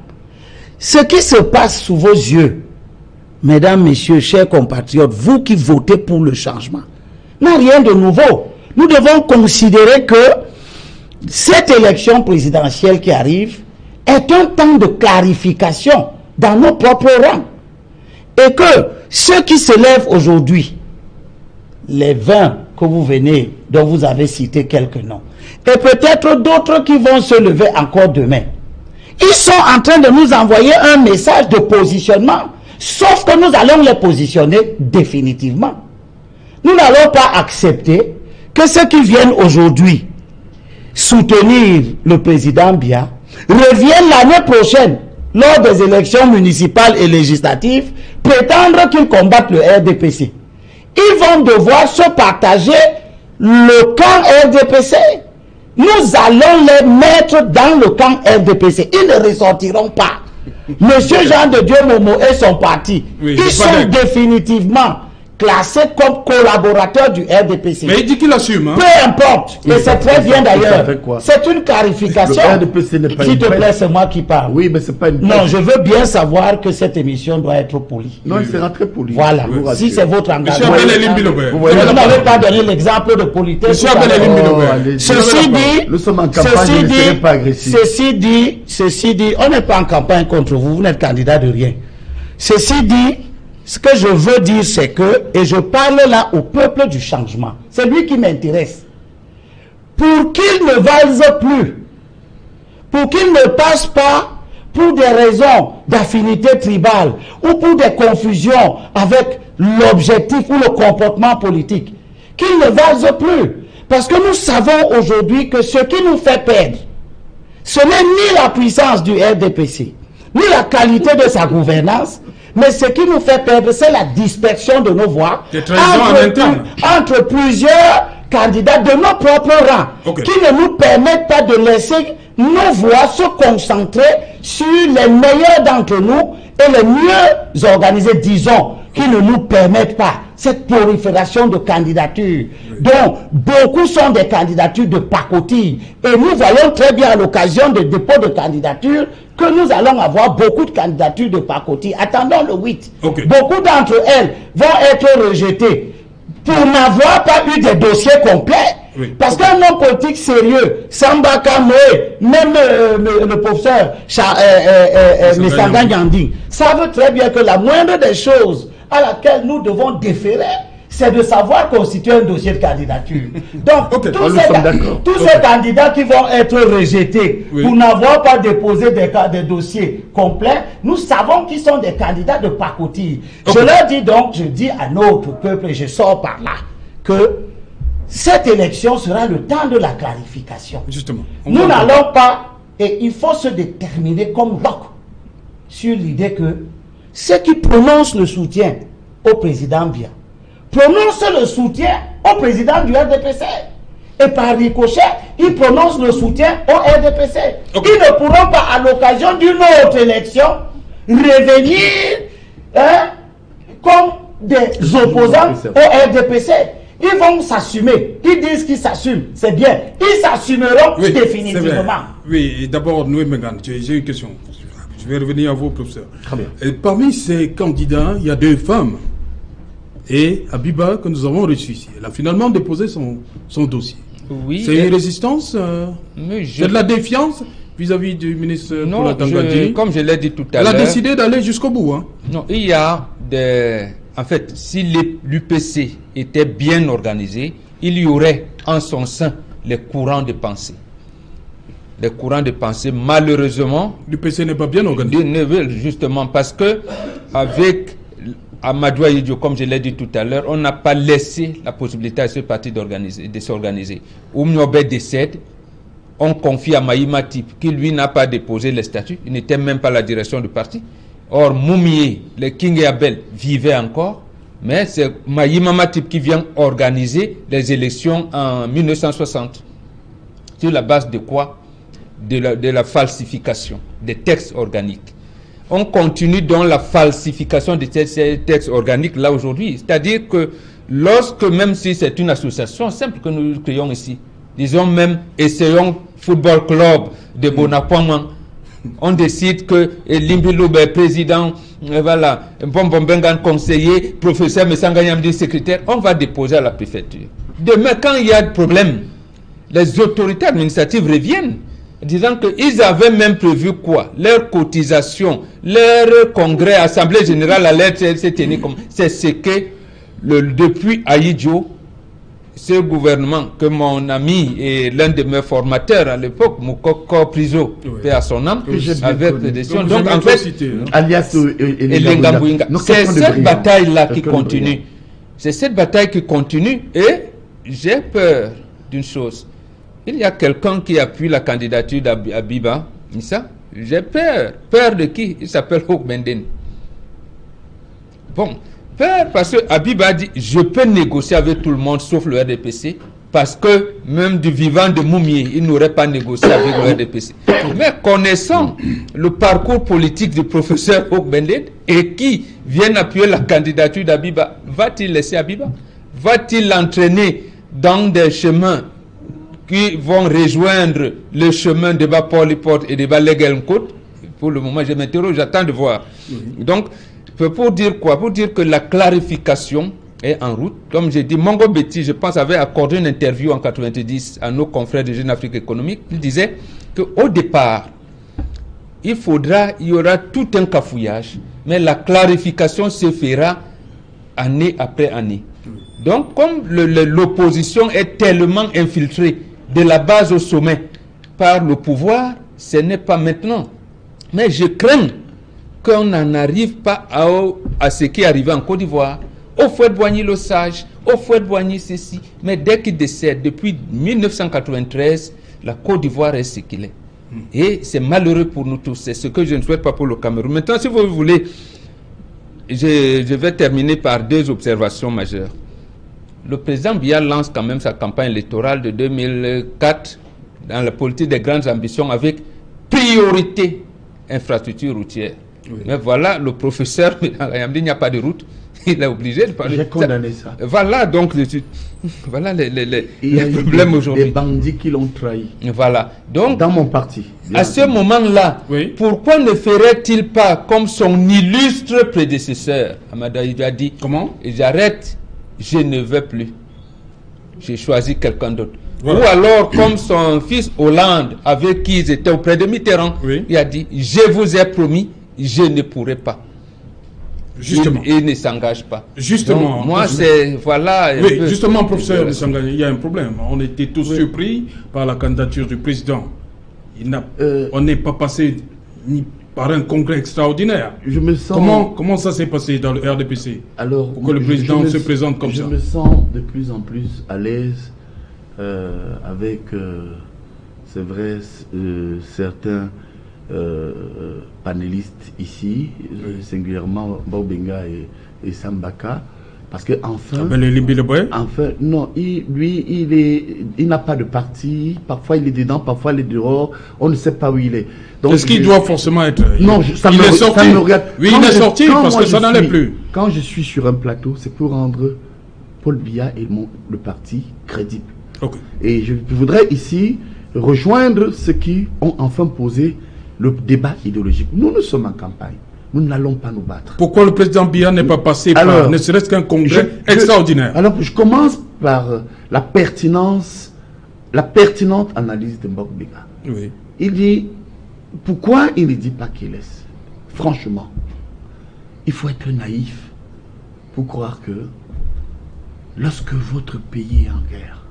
D: Ce qui se passe sous vos yeux, mesdames, messieurs, chers compatriotes, vous qui votez pour le changement, n'a rien de nouveau. Nous devons considérer que cette élection présidentielle qui arrive est un temps de clarification dans nos propres rangs. Et que ceux qui se lèvent aujourd'hui, les 20 que vous venez, dont vous avez cité quelques noms, et peut-être d'autres qui vont se lever encore demain, ils sont en train de nous envoyer un message de positionnement, sauf que nous allons les positionner définitivement. Nous n'allons pas accepter que ceux qui viennent aujourd'hui soutenir le président Biya reviennent l'année prochaine, lors des élections municipales et législatives, prétendre qu'ils combattent le RDPC. Ils vont devoir se partager le camp RDPC. Nous allons les mettre dans le camp RDPC. Ils ne ressortiront pas. Monsieur Jean de Dieu Momo et son parti,
A: Oui,
D: ils sont définitivement classés comme collaborateurs du RDPC.
A: Mais il dit qu'il assume. Hein.
D: Peu importe, et c'est très bien d'ailleurs.
E: fait quoi?
D: C'est une clarification.
E: Le RDPC n'est pas
D: S'il
E: une
D: te plaît,
E: presse.
D: c'est moi qui parle.
E: Oui, mais c'est pas une
D: Non,
E: presse.
D: je veux bien savoir que cette émission doit être polie.
E: Non, il sera très poli.
D: Voilà.
E: Je vous rassure.
D: Si c'est votre
A: Monsieur
D: engagement.
A: Abel Elim Bilobert.
E: Vous voyez,
D: Mais vous
E: là-bas.
D: n'avez pas donné l'exemple de politesse.
A: Monsieur
D: tout à
A: Abel
D: l'heure.
A: Elim
E: Oh,
A: Bilobert.
E: allez-y.
D: Ceci dit,
E: Nous sommes en campagne, je ne serai pas agressif.
D: ceci dit, on n'est pas en campagne contre vous, vous n'êtes candidat de rien. Ceci dit, ce que je veux dire, c'est que, et je parle là au peuple du changement, c'est lui qui m'intéresse, pour qu'il ne valse plus, pour qu'il ne passe pas pour des raisons d'affinité tribale ou pour des confusions avec l'objectif ou le comportement politique, qu'il ne valse plus. Parce que nous savons aujourd'hui que ce qui nous fait perdre, ce n'est ni la puissance du RDPC, ni la qualité de sa gouvernance, mais ce qui nous fait perdre, c'est la dispersion de nos voix
A: Des trahisons en interne.
D: entre plusieurs candidats de nos propres rangs,
A: Ok.
D: qui ne nous permettent pas de laisser nos voix se concentrer sur les meilleurs d'entre nous et les mieux organisés, disons, qui ne nous permettent pas cette prolifération de candidatures, dont beaucoup sont des candidatures de pacotille. Et nous voyons très bien à l'occasion des dépôts de candidatures que nous allons avoir beaucoup de candidatures de pacotille. Attendons le 8.
A: Okay.
D: Beaucoup d'entre elles vont être rejetées pour n'avoir pas eu des dossiers complets.
A: Oui.
D: Parce qu'un homme politique sérieux, Samba Kamoé, même le professeur Messanga Nyanding, savent très bien que la moindre des choses à laquelle nous devons déférer, c'est de savoir constituer un dossier de candidature. Donc, tous ces candidats qui vont être rejetés pour n'avoir pas déposé des dossiers complets, nous savons qu'ils sont des candidats de pacotille. Je leur dis donc, je dis à notre peuple, et je sors par là, que cette élection sera le temps de la clarification.
A: Justement.
D: Nous n'allons pas, et il faut se déterminer comme bloc sur l'idée que ceux qui prononcent le soutien au président Biya prononcent le soutien au président du RDPC. Et par ricochet, ils prononcent le soutien au RDPC. Okay. Ils ne pourront pas, à l'occasion d'une autre élection, revenir comme des opposants au RDPC. Ils vont s'assumer. Ils disent qu'ils s'assument. C'est bien. Ils s'assumeront définitivement.
A: Oui, d'abord, Noé Mengan, j'ai une question. Je vais revenir à vous, professeur. Et parmi ces candidats, il y a 2 femmes. Et Abiba, que nous avons reçu ici, elle a finalement déposé son dossier.
C: Oui.
A: C'est une résistance c'est de la défiance vis-à-vis du ministre Paula Tangandjili.
C: Comme je l'ai dit tout à l'heure.
A: Elle a décidé d'aller jusqu'au bout. Hein.
C: Non, il y a des... En fait, si l'UPC était bien organisé, il y aurait en son sein les courants de pensée. Les courants de pensée, malheureusement...
A: L'UPC n'est pas bien organisé.
C: Justement, parce que avec Amadou Ahidjo, comme je l'ai dit tout à l'heure, on n'a pas laissé la possibilité à ce parti de s'organiser. Oumniobé décède, on confie à Maïma Tip, qui lui n'a pas déposé les statuts, il n'était même pas la direction du parti. Or, Moumie, le King et Abel vivaient encore, mais c'est Maïma Matip qui vient organiser les élections en 1960. Sur la base de quoi? De la falsification des textes organiques. On continue dans la falsification de ces textes organiques là aujourd'hui. C'est-à-dire que lorsque, même si c'est une association simple que nous créons ici, disons même, essayons Football Club de Bonaparte, on décide que Limbilou est président, voilà, Bengan conseiller, professeur Messanga Nyanding secrétaire, on va déposer à la préfecture. Demain, quand il y a des problèmes, les autorités administratives reviennent, disant qu'ils avaient même prévu quoi? Leur cotisation, leur congrès, assemblée générale à l'air se tenir comme. C'est ce que, depuis Ahidjo, ce gouvernement que mon ami et l'un de mes formateurs à l'époque, Moukoko Priso, fait à son âme, avait prédestination. Donc en fait,
E: alias
C: Elengambouinga. C'est cette bataille-là qui continue. C'est cette bataille qui continue et j'ai peur d'une chose. Il y a quelqu'un qui appuie la candidature d'Abiba, j'ai peur. Peur de qui? Il s'appelle Hokbenden. Bon. Parce que Abiba dit je peux négocier avec tout le monde sauf le RDPC, parce que même du vivant de Moumié, il n'aurait pas négocié avec le RDPC. Mais connaissant le parcours politique du professeur Hokbenden et qui vient appuyer la candidature d'Abiba, va-t-il laisser Abiba? Va-t-il l'entraîner dans des chemins qui vont rejoindre le chemin de Bas-Paul-Porte et de Bas-Legelnkot? Pour le moment, je m'interroge, j'attends de voir. Donc, pour dire quoi? Pour dire que la clarification est en route. Comme j'ai dit, Mongo Betty, je pense, avait accordé une interview en 90 à nos confrères de Jeune Afrique économique. Il disait qu'au départ, il y aura tout un cafouillage, mais la clarification se fera année après année. Donc, comme l'opposition est tellement infiltrée de la base au sommet par le pouvoir, ce n'est pas maintenant. Mais je crains qu'on n'en arrive pas à ce qui est arrivé en Côte d'Ivoire. Au Fouet-Boigny le sage, au Fouet-Boigny ceci. Mais dès qu'il décède, depuis 1993, la Côte d'Ivoire est ce qu'il est. Et c'est malheureux pour nous tous. C'est ce que je ne souhaite pas pour le Cameroun. Maintenant, si vous voulez, je vais terminer par 2 observations majeures. Le président Biya lance quand même sa campagne électorale de 2004 dans la politique des grandes ambitions avec priorité infrastructure routière. Oui. Mais voilà, le professeur, il n'y a pas de route. Il est obligé de parler.
E: J'ai condamné ça.
C: Voilà, donc, voilà les problèmes aujourd'hui.
E: Des bandits qui l'ont trahi.
C: Voilà. Donc,
E: dans mon parti.
C: À ce moment-là, oui, pourquoi ne ferait-il pas comme son illustre prédécesseur, Amada, il a dit, comment? J'arrête, je ne veux plus. J'ai choisi quelqu'un d'autre. Voilà. Ou alors, comme son fils Hollande, avec qui ils étaient auprès de Mitterrand, oui, il a dit, je vous ai promis, je ne pourrai pas.
A: Justement.
C: Il ne s'engage pas.
A: Justement.
C: Donc, moi, c'est... Voilà...
A: Oui, justement, professeur, il y a un problème. On était tous surpris par la candidature du président. On n'est pas passé ni par un congrès extraordinaire.
E: Je me sens...
A: Comment ça s'est passé dans le RDPC?
E: Alors,
A: pour que le président se présente comme ça.
E: Je me sens de plus en plus à l'aise avec, c'est vrai, certains panélistes ici, singulièrement Bobenga et Sambaka, parce que enfin, non, il n'a pas de parti, parfois il est dedans, parfois il est dehors, on ne sait pas où il est.
A: Est-ce qu'il doit forcément être...
E: Non,
A: il est sorti. Oui, il est sorti parce que ça n'allait plus.
E: Quand je suis sur un plateau, c'est pour rendre Paul Biya et le parti crédible.
A: Okay.
E: Et je voudrais ici rejoindre ceux qui ont enfin posé le débat idéologique. Nous sommes en campagne. Nous n'allons pas nous battre.
A: Pourquoi le président Biya n'est pas passé par ne serait-ce qu'un congrès extraordinaire?
E: Alors, je commence par la pertinente analyse de Bobenga.
A: Oui.
E: Il dit, pourquoi il ne dit pas qu'il laisse? Franchement, il faut être naïf pour croire que lorsque votre pays est en guerre,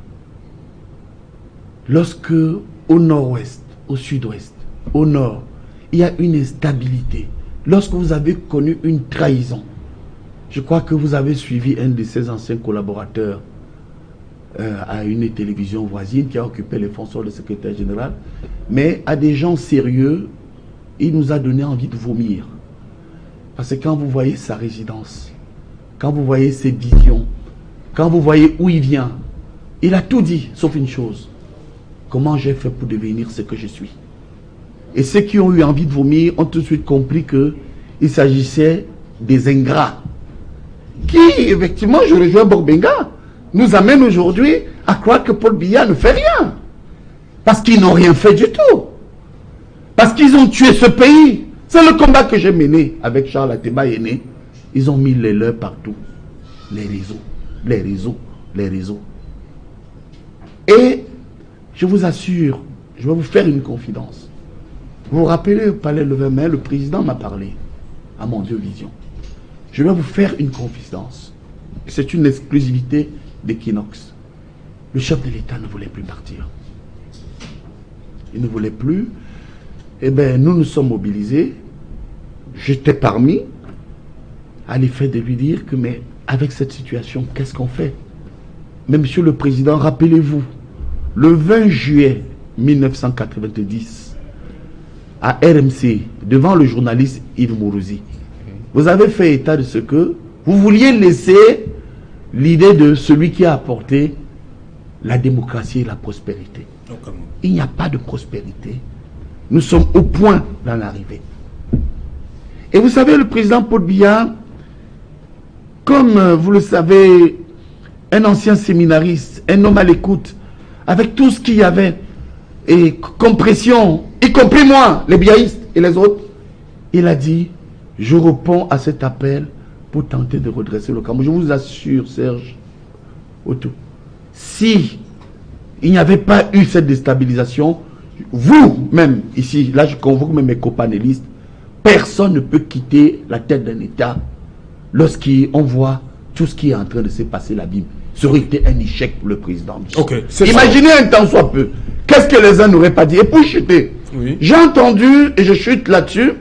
E: lorsque au nord-ouest, au sud-ouest, au nord, il y a une instabilité. Lorsque vous avez connu une trahison, je crois que vous avez suivi un de ses anciens collaborateurs à une télévision voisine qui a occupé les fonctions de secrétaire général, mais à des gens sérieux, il nous a donné envie de vomir. Parce que quand vous voyez sa résidence, quand vous voyez ses visions, quand vous voyez où il vient, il a tout dit, sauf une chose. Comment j'ai fait pour devenir ce que je suis? Et ceux qui ont eu envie de vomir ont tout de suite compris qu'il s'agissait des ingrats. Qui, effectivement, je rejoins Bobenga, nous amène aujourd'hui à croire que Paul Biya ne fait rien. Parce qu'ils n'ont rien fait du tout. Parce qu'ils ont tué ce pays. C'est le combat que j'ai mené avec Charles Ateba Yéné. Ils ont mis les leurs partout. Les réseaux, les réseaux, les réseaux. Et je vous assure, je vais vous faire une confidence. Vous vous rappelez au palais le 20 mai, le président m'a parlé à mon Dieu Vision. Je vais vous faire une confidence. C'est une exclusivité d'Equinox. Le chef de l'État ne voulait plus partir. Il ne voulait plus. Eh bien, nous nous sommes mobilisés. J'étais parmi à l'effet de lui dire que, mais avec cette situation, qu'est-ce qu'on fait? Mais monsieur le président, rappelez-vous, le 20 juillet 1990, à RMC, devant le journaliste Yves Mourouzi, vous avez fait état de ce que vous vouliez laisser l'idée de celui qui a apporté la démocratie et la prospérité. Il n'y a pas de prospérité. Nous sommes au point d'en arriver. Et vous savez, le président Paul Biya, comme vous le savez, un ancien séminariste, un homme à l'écoute, avec tout ce qu'il y avait, et compression, y compris moi, les biaïstes et les autres, il a dit, je réponds à cet appel pour tenter de redresser le Cameroun. Je vous assure, Serge, si il n'y avait pas eu cette déstabilisation, vous-même, ici, là je convoque même mes copanélistes, personne ne peut quitter la tête d'un État lorsqu'on voit tout ce qui est en train de se passer la Bible. Ça aurait été un échec pour le président.
A: Okay,
E: imaginez un temps soit peu. Qu'est-ce que les uns n'auraient pas dit? Et pour chuter, oui, j'ai entendu, et je chute là-dessus,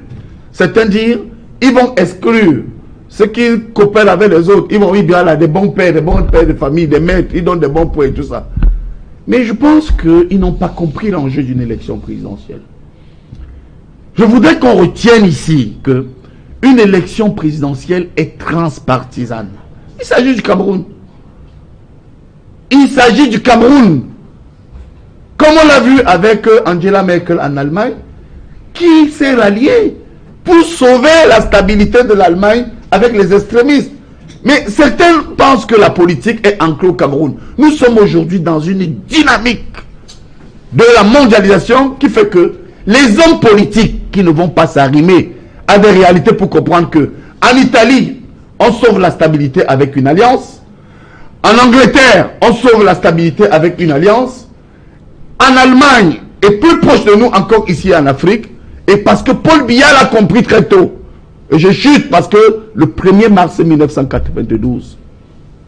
E: certains dire, ils vont exclure ceux qui coopèrent avec les autres. Ils vont dire, bien là, des bons pères de famille, des maîtres, ils donnent des bons points et tout ça. Mais je pense qu'ils n'ont pas compris l'enjeu d'une élection présidentielle. Je voudrais qu'on retienne ici que une élection présidentielle est transpartisane. Il s'agit du Cameroun. Il s'agit du Cameroun. Comme on l'a vu avec Angela Merkel en Allemagne, qui s'est ralliée pour sauver la stabilité de l'Allemagne avec les extrémistes. Mais certains pensent que la politique est ancrée au Cameroun. Nous sommes aujourd'hui dans une dynamique de la mondialisation qui fait que les hommes politiques qui ne vont pas s'arrimer à des réalités pour comprendre que en Italie, on sauve la stabilité avec une alliance. En Angleterre, on sauve la stabilité avec une alliance. En Allemagne, et plus proche de nous encore ici en Afrique, et parce que Paul Biya l'a compris très tôt. Et je chute parce que le 1er mars 1992,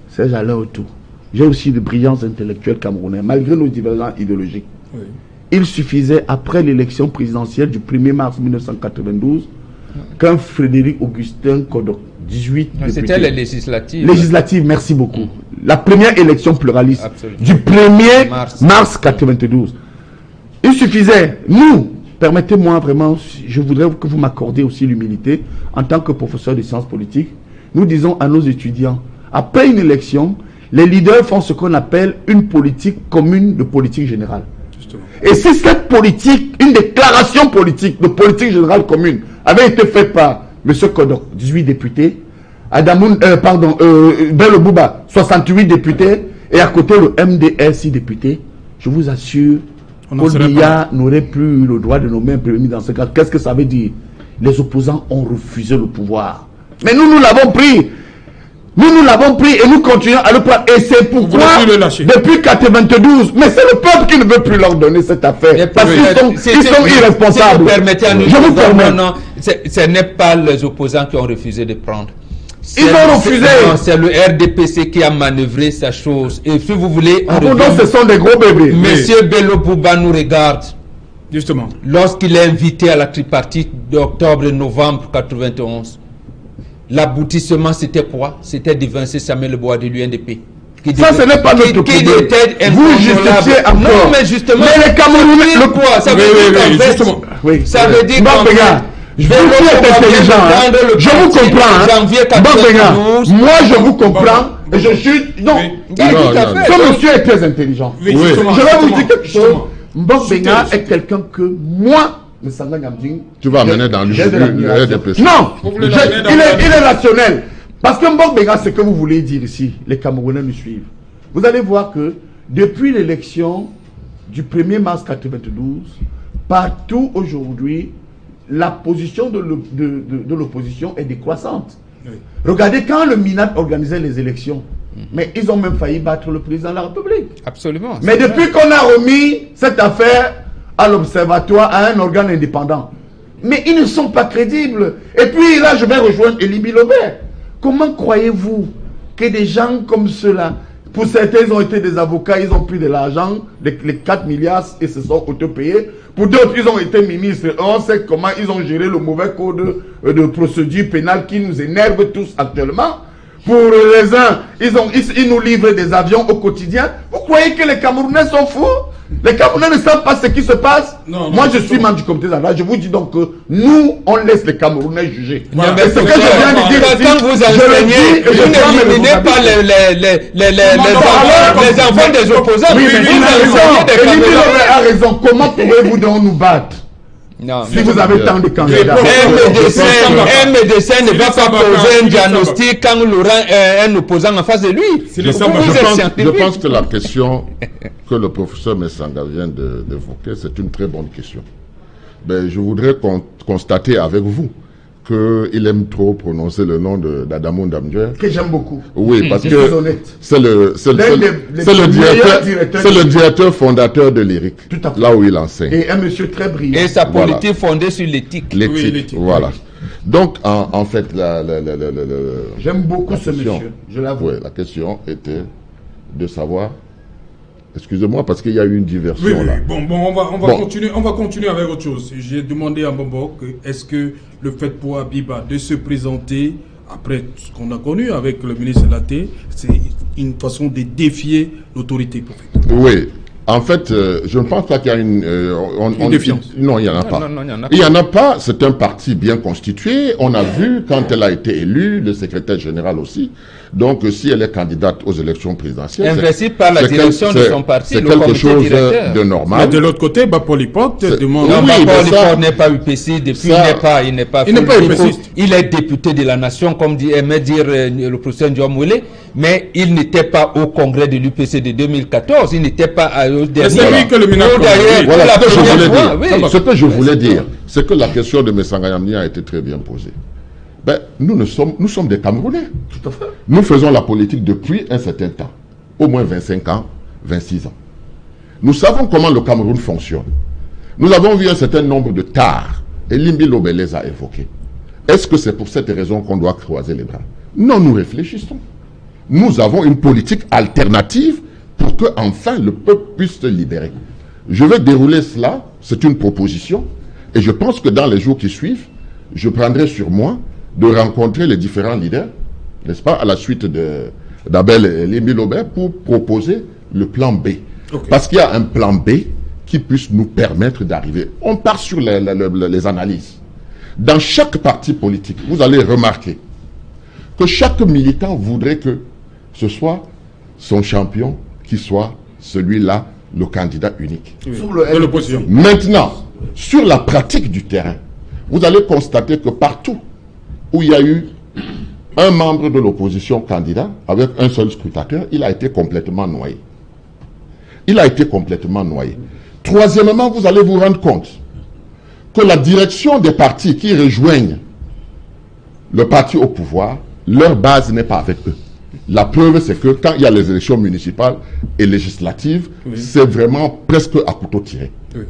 E: Serge Alain Autou, j'ai aussi de brillants intellectuels camerounais, malgré nos divergences idéologiques. Oui. Il suffisait, après l'élection présidentielle du 1er mars 1992, qu'un Frédéric Augustin Kodok, 18 députés.
C: C'était les législatives.
E: Législatives, merci beaucoup. La première élection pluraliste. Absolument. Du 1er mars 1992. Il suffisait, nous, permettez-moi vraiment, je voudrais que vous m'accordiez aussi l'humilité, en tant que professeur de sciences politiques, nous disons à nos étudiants, après une élection, les leaders font ce qu'on appelle une politique commune de politique générale. Justement. Et si cette politique, une déclaration politique de politique générale commune, avait été faite par M. Kodok, 18 députés, Bello Bouba, 68 députés, et à côté le MDR, 6 députés, je vous assure, Paul Biya n'aurait plus eu le droit de nommer un premier ministre dans ce cas. Qu'est-ce que ça veut dire? Les opposants ont refusé le pouvoir. Mais nous, nous l'avons pris. Nous l'avons pris et nous continuons à le prendre. Et c'est pourquoi, depuis 1992, mais c'est le peuple qui ne veut plus leur donner cette affaire. Parce qu'ils sont irresponsables.
C: Je vous permets. Non, ce n'est pas les opposants qui ont refusé de prendre.
E: Ils ont refusé.
C: C'est le RDPC qui a manœuvré sa chose. Et si vous voulez...
E: donc ce sont des gros bébés.
C: Monsieur Bello Bouba nous regarde.
A: Justement.
C: Lorsqu'il est invité à la tripartite d'octobre-novembre 1991, l'aboutissement c'était quoi? C'était d'évincer Samuel Bois de l'UNDP.
E: Ça, ce n'est pas notre problème. Vous justifiez encore.
C: Non, mais justement...
E: Mais les Camerounais...
C: Le quoi? Ça veut dire
A: justement.
C: Ça veut dire
E: je vous intelligent. Je vous comprends. Moi, je vous comprends. Et je suis... Non. Ce monsieur est très intelligent. Je vais vous dire quelque chose. Mbok Benga est quelqu'un que moi,
B: tu vas amener dans le RDPC.
E: Non. Il est rationnel. Parce que Mbok Benga, c'est ce que vous voulez dire ici. Les Camerounais nous suivent. Vous allez voir que depuis l'élection du 1er mars 1992, partout aujourd'hui, la position de l'opposition est décroissante. Oui. Regardez quand le MINAT organisait les élections, mais ils ont même failli battre le président de la République.
C: Absolument.
E: Mais depuis qu'on a remis cette affaire à l'observatoire, à un organe indépendant, mais ils ne sont pas crédibles. Et puis là, je vais rejoindre Elie Bilobert. Comment croyez-vous que des gens comme ceux-là, pour certains, ils ont été des avocats, ils ont pris de l'argent, les 4 milliards, et se sont auto-payés. Pour d'autres, ils ont été ministres. On sait comment ils ont géré le mauvais code de procédure pénale qui nous énerve tous actuellement. Pour les uns, ils nous livrent des avions au quotidien. Vous croyez que les Camerounais sont fous? Les Camerounais ne savent pas ce qui se passe. Moi, je suis membre du comité d'Andrade. Je vous dis donc que nous, on laisse les Camerounais juger.
C: Voilà. C'est ce que je viens de dire ici. Quand vous enseignez, vous n'éliminez pas les enfants des opposants.
E: Oui, mais il a raison. Comment pourrez-vous donc nous battre? Non, si vous avez tant de candidats.
C: Un médecin ne va pas poser un diagnostic quand il aura un opposant en face de lui.
B: Je pense que la question que le professeur Messanga vient d'évoquer, c'est une très bonne question. Ben, je voudrais constater avec vous qu'il aime trop prononcer le nom d'Adamou Ndamdouer.
E: Que j'aime beaucoup.
B: Oui, parce que c'est le directeur fondateur de l'IRIC, là où il enseigne.
E: Et un monsieur très brillant.
C: Et sa politique fondée sur l'éthique.
B: L'éthique, voilà. Donc, en fait,
E: j'aime beaucoup ce monsieur, je l'avoue.
B: Oui, la question était de savoir... Excusez-moi, parce qu'il y a eu une diversion là.
A: Bon, on va continuer avec autre chose. J'ai demandé à Mbombo est-ce que le fait pour Abiba de se présenter, après ce qu'on a connu avec le ministre Laté, c'est une façon de défier l'autorité.
B: Oui. En fait, je ne pense pas qu'il y a une
A: défiance.
B: Non, il n'y en a pas.
C: Non, il y en a pas.
B: Il n'y en a pas. C'est un parti bien constitué. On a vu quand elle a été élue, le secrétaire général aussi. Donc, si elle est candidate aux élections présidentielles,
C: investie par la direction de son parti,
B: c'est
C: le
B: quelque
C: comité
B: chose
C: directeur.
B: de
A: Mais
B: normal.
A: de l'autre côté, Bappolipote demande...
C: Non,
B: Oui, mais
C: Paul
B: ça-
C: n'est pas UPC depuis,
B: ça-
C: il n'est pas
A: UPCiste.
C: il est député de la nation, comme aimait dire le professeur Ndiom Moulé, mais il n'était pas au congrès de l'UPC de 2014, il n'était pas au dernier.
A: c'est lui que le Minaco.
C: D'ailleurs,
B: Voilà
C: pour
B: ce
C: la
B: que je
C: première
B: voulais
C: fois,
B: dire.
C: oui.
B: Ce que je voulais dire, c'est que la question de Messangayamni a été très bien posée. Ben, nous sommes des Camerounais.
E: Tout à fait.
B: Nous faisons la politique depuis un certain temps, au moins 25 ans, 26 ans. Nous savons comment le Cameroun fonctionne. Nous avons vu un certain nombre de tares, et Limbi Lobe les a évoqués. Est-ce que c'est pour cette raison qu'on doit croiser les bras? Non, nous réfléchissons. Nous avons une politique alternative pour que enfin le peuple puisse se libérer. Je vais dérouler cela, c'est une proposition, et je pense que dans les jours qui suivent, je prendrai sur moi de rencontrer les différents leaders, n'est-ce pas, à la suite d'Abel et Limbi Lobe pour proposer le plan B.
A: Ok.
B: Parce qu'il y a un plan B qui puisse nous permettre d'arriver. On part sur les analyses. Dans chaque parti politique, vous allez remarquer que chaque militant voudrait que ce soit son champion qui soit celui-là, le candidat unique.
E: Sur le
A: de l'opposition.
B: Maintenant, sur la pratique du terrain, vous allez constater que partout où il y a eu un membre de l'opposition candidat avec un seul scrutateur, il a été complètement noyé. Il a été complètement noyé. Troisièmement, vous allez vous rendre compte que la direction des partis qui rejoignent le parti au pouvoir, leur base n'est pas avec eux. La preuve, c'est que quand il y a les élections municipales et législatives, c'est vraiment presque à couteau tiré.
A: Oui.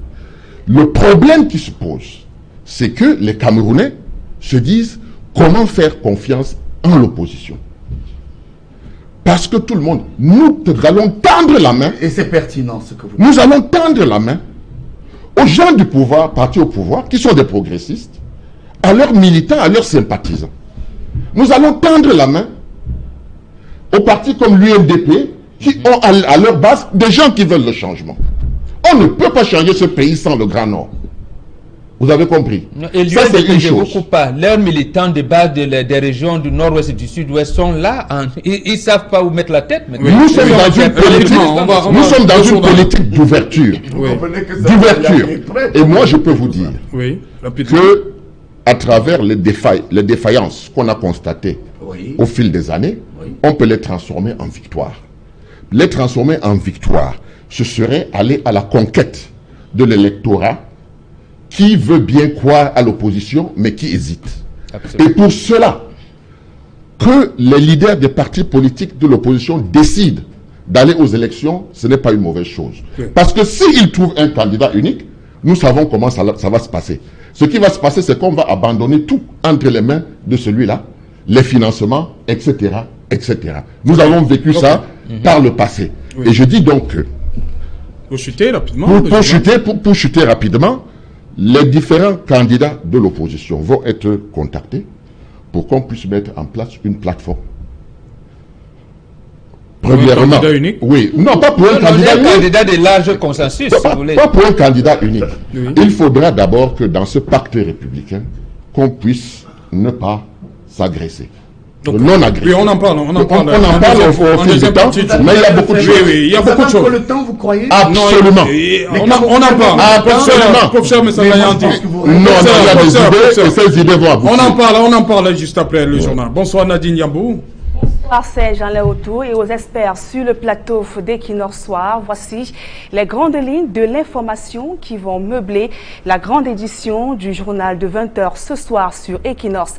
B: Le problème qui se pose, c'est que les Camerounais se disent comment faire confiance en l'opposition. Parce que tout le monde, nous allons tendre la main,
E: Et c'est pertinent ce que vous dites.
B: nous allons tendre la main aux gens du pouvoir, partis au pouvoir, qui sont des progressistes, à leurs militants, à leurs sympathisants. Nous allons tendre la main aux partis comme l'UNDP, qui ont à leur base des gens qui veulent le changement. On ne peut pas changer ce pays sans le Grand Nord. Vous avez compris?
C: Et
B: Ça, c'est une
C: je ne
B: chose.
C: coupe pas. Leurs militants de base des régions du nord-ouest et du sud-ouest sont là. Ils ne savent pas où mettre la tête. Maintenant.
B: Nous sommes dans une politique,
A: on
B: nous
A: va-
B: sommes dans une
A: on va-
B: politique d'ouverture.
E: Vous
A: Oui.
E: comprenez que ça
B: D'ouverture.
E: va y aller près.
B: Et moi, je peux vous dire
A: Oui, rapidement.
B: que, à travers les défaillances qu'on a constatées
E: Oui.
B: au fil des années,
E: Oui.
B: on peut les transformer en victoire. Les transformer en victoire, ce serait aller à la conquête de l'électorat qui veut bien croire à l'opposition, mais qui hésite.
C: Absolument.
B: Et pour cela, que les leaders des partis politiques de l'opposition décident d'aller aux élections, ce n'est pas une mauvaise chose.
A: Oui.
B: Parce que s'ils trouvent un candidat unique, nous savons comment ça va se passer. Ce qui va se passer, c'est qu'on va abandonner tout entre les mains de celui-là, les financements, etc., etc. Nous avons vécu ça par le passé.
A: Oui.
B: Et je dis donc que,
A: Pour chuter rapidement.
B: pour chuter rapidement, les différents candidats de l'opposition vont être contactés pour qu'on puisse mettre en place une plateforme.
A: Pour un
B: Premièrement,
A: candidat unique?
B: oui, non, pas pour un
C: On
B: candidat
C: est un
B: unique.
C: candidat de large consensus, si vous voulez.
B: Pas pour un candidat unique.
A: Oui.
B: Il faudra d'abord que dans ce pacte républicain, qu'on puisse ne pas s'agresser.
A: Donc,
B: Non agresser.
A: Oui, on en parle. On en parle.
B: On en parle au fil du temps, mais il y a beaucoup de
A: Oui,
B: choses.
A: oui, il y a
E: Vous
A: beaucoup de
E: avez
A: choses.
E: encore le temps, vous croyez?
B: Absolument.
A: Et on en parle.
B: Absolument.
A: Professeur
E: Mais moi,
A: Messangayamni.
E: je pense que vous-
B: Non, non, il y a des
A: Professeur,
B: idées et ces idées vont aboutir.
A: On en parle juste après le journal. Bonsoir Nadine Yambou.
F: Bonsoir Serge en Léotou et aux experts sur le plateau d'Equinox Soir. Voici les grandes lignes de l'information qui vont meubler la grande édition du journal de 20h ce soir sur Equinox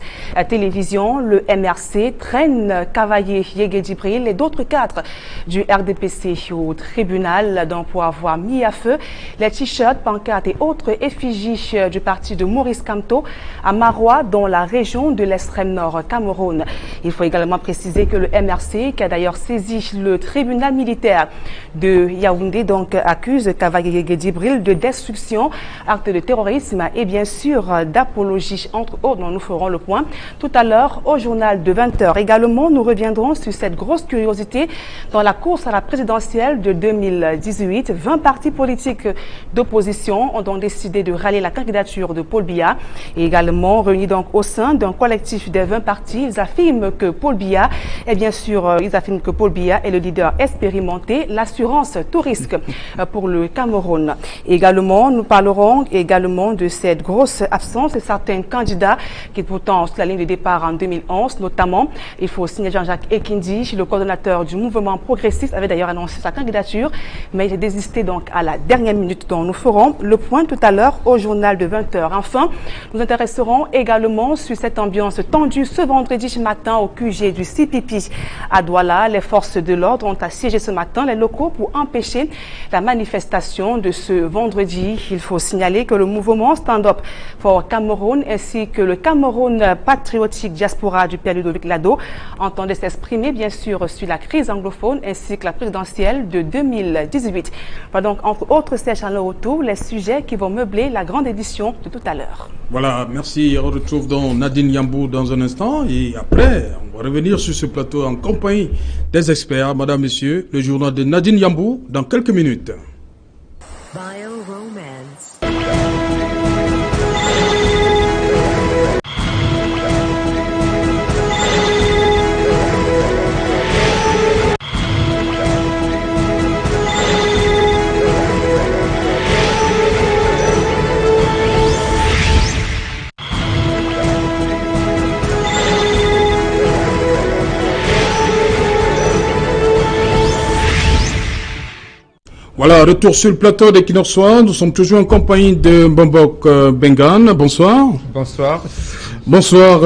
F: Télévision. Le MRC traîne Cavalier Yégué-Djibril et d'autres cadres du RDPC au tribunal pour avoir mis à feu les t-shirts, pancartes et autres effigies du parti de Maurice Kamto à Marois dans la région de l'extrême nord Cameroun. Il faut également préciser que le MRC, qui a d'ailleurs saisi le tribunal militaire de Yaoundé, donc accuse Kavaye Djibril de destruction, acte de terrorisme et bien sûr d'apologie, entre autres, dont nous ferons le point tout à l'heure au journal de 20h. Également, nous reviendrons sur cette grosse curiosité dans la course à la présidentielle de 2018. 20 partis politiques d'opposition ont donc décidé de rallier la candidature de Paul Biya. Et également réunis donc au sein d'un collectif des 20 partis, ils affirment que Paul Biya est le leader expérimenté, l'assurance tout risque pour le Cameroun. Également, nous parlerons également de cette grosse absence de certains candidats qui pourtant sur la ligne de départ en 2011, notamment, il faut signaler Jean-Jacques Ekindi, le coordonnateur du mouvement progressiste, avait d'ailleurs annoncé sa candidature, mais il a désisté donc à la dernière minute, dont nous ferons le point tout à l'heure au journal de 20h. Enfin, nous intéresserons également sur cette ambiance tendue ce vendredi matin au QG du CPP à Douala. Les forces de l'ordre ont assiégé ce matin les locaux pour empêcher la manifestation de ce vendredi. Il faut signaler que le mouvement Stand Up for Cameroun ainsi que le Cameroun patriotique diaspora du père Ludovic Lado entendaient s'exprimer bien sûr sur la crise anglophone ainsi que la présidentielle de 2018. Voilà donc entre autres Serge autour les sujets qui vont meubler la grande édition de tout à l'heure.
A: Voilà, merci. On retrouve donc Nadine Yambou dans un instant et après, on va revenir sur ce plateau en compagnie des experts. Madame, Monsieur, le journal de Nadine Yambou dans quelques minutes.
G: Bio-romance.
A: Voilà, retour sur le plateau d'Equinorsoir. Nous sommes toujours en compagnie de Mbambok Bengan. Bonsoir.
C: Bonsoir.
A: Bonsoir.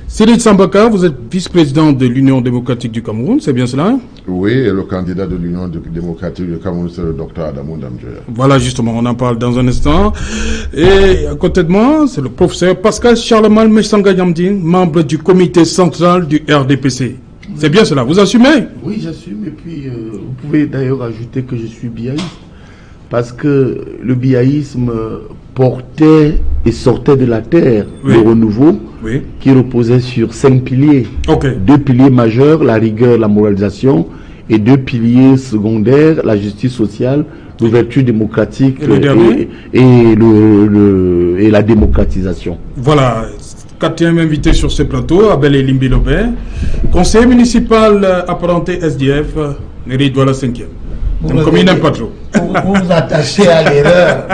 A: Cyril Sambaka, vous êtes vice-président de l'Union démocratique du Cameroun, c'est bien cela?
B: Oui, et le candidat de l'Union démocratique du Cameroun, c'est le docteur Adamou Damdjer.
A: Voilà, justement, on en parle dans un instant. Et à côté de moi, c'est le professeur Pascal Charlemagne Messanga Yamdine, membre du comité central du RDPC. C'est bien cela, vous assumez?
E: Oui, j'assume. Et puis, vous pouvez d'ailleurs ajouter que je suis biaïste. Parce que le biaïsme portait et sortait de la terre le renouveau qui reposait sur 5 piliers. 2 piliers majeurs, la rigueur, la moralisation, et 2 piliers secondaires, la justice sociale, l'ouverture démocratique et la démocratisation.
A: Voilà. 4e invité sur ce plateau, Abel Elimbi Lobé, conseiller municipal apparenté SDF, mairie Douala 5e. Comme il n'aime pas trop.
D: Vous vous attachez à l'erreur.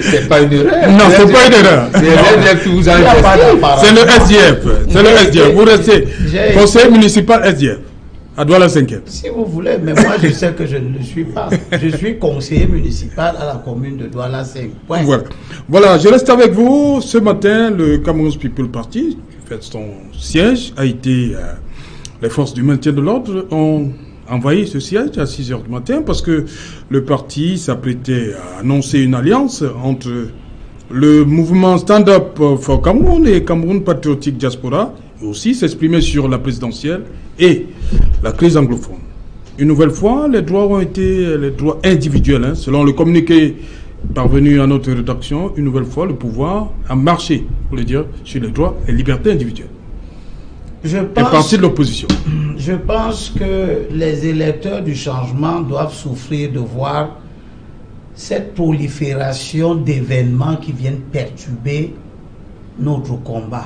C: C'est pas une erreur.
A: Non, c'est pas une erreur.
C: C'est le SDF qui vous a
A: C'est le SDF. C'est le SDF. Vous restez conseiller municipal SDF. À Douala 5e.
D: Si vous voulez, mais moi je sais que je ne le suis pas. Je suis conseiller municipal à la commune de Douala 5.
A: Voilà, je reste avec vous. Ce matin, le Cameroun People Party, qui fait son siège, a été. Les forces du maintien de l'ordre ont envahi ce siège à 6 h du matin parce que le parti s'apprêtait à annoncer une alliance entre le mouvement Stand Up for Cameroun et Cameroun Patriotique Diaspora, et aussi s'exprimer sur la présidentielle et la crise anglophone. Une nouvelle fois, les droits ont été les droits individuels. Selon le communiqué parvenu à notre rédaction, une nouvelle fois, le pouvoir a marché, pour le dire, sur les droits et libertés individuelles. Et partie de l'opposition.
D: Je pense que les électeurs du changement doivent souffrir de voir cette prolifération d'événements qui viennent perturber notre combat.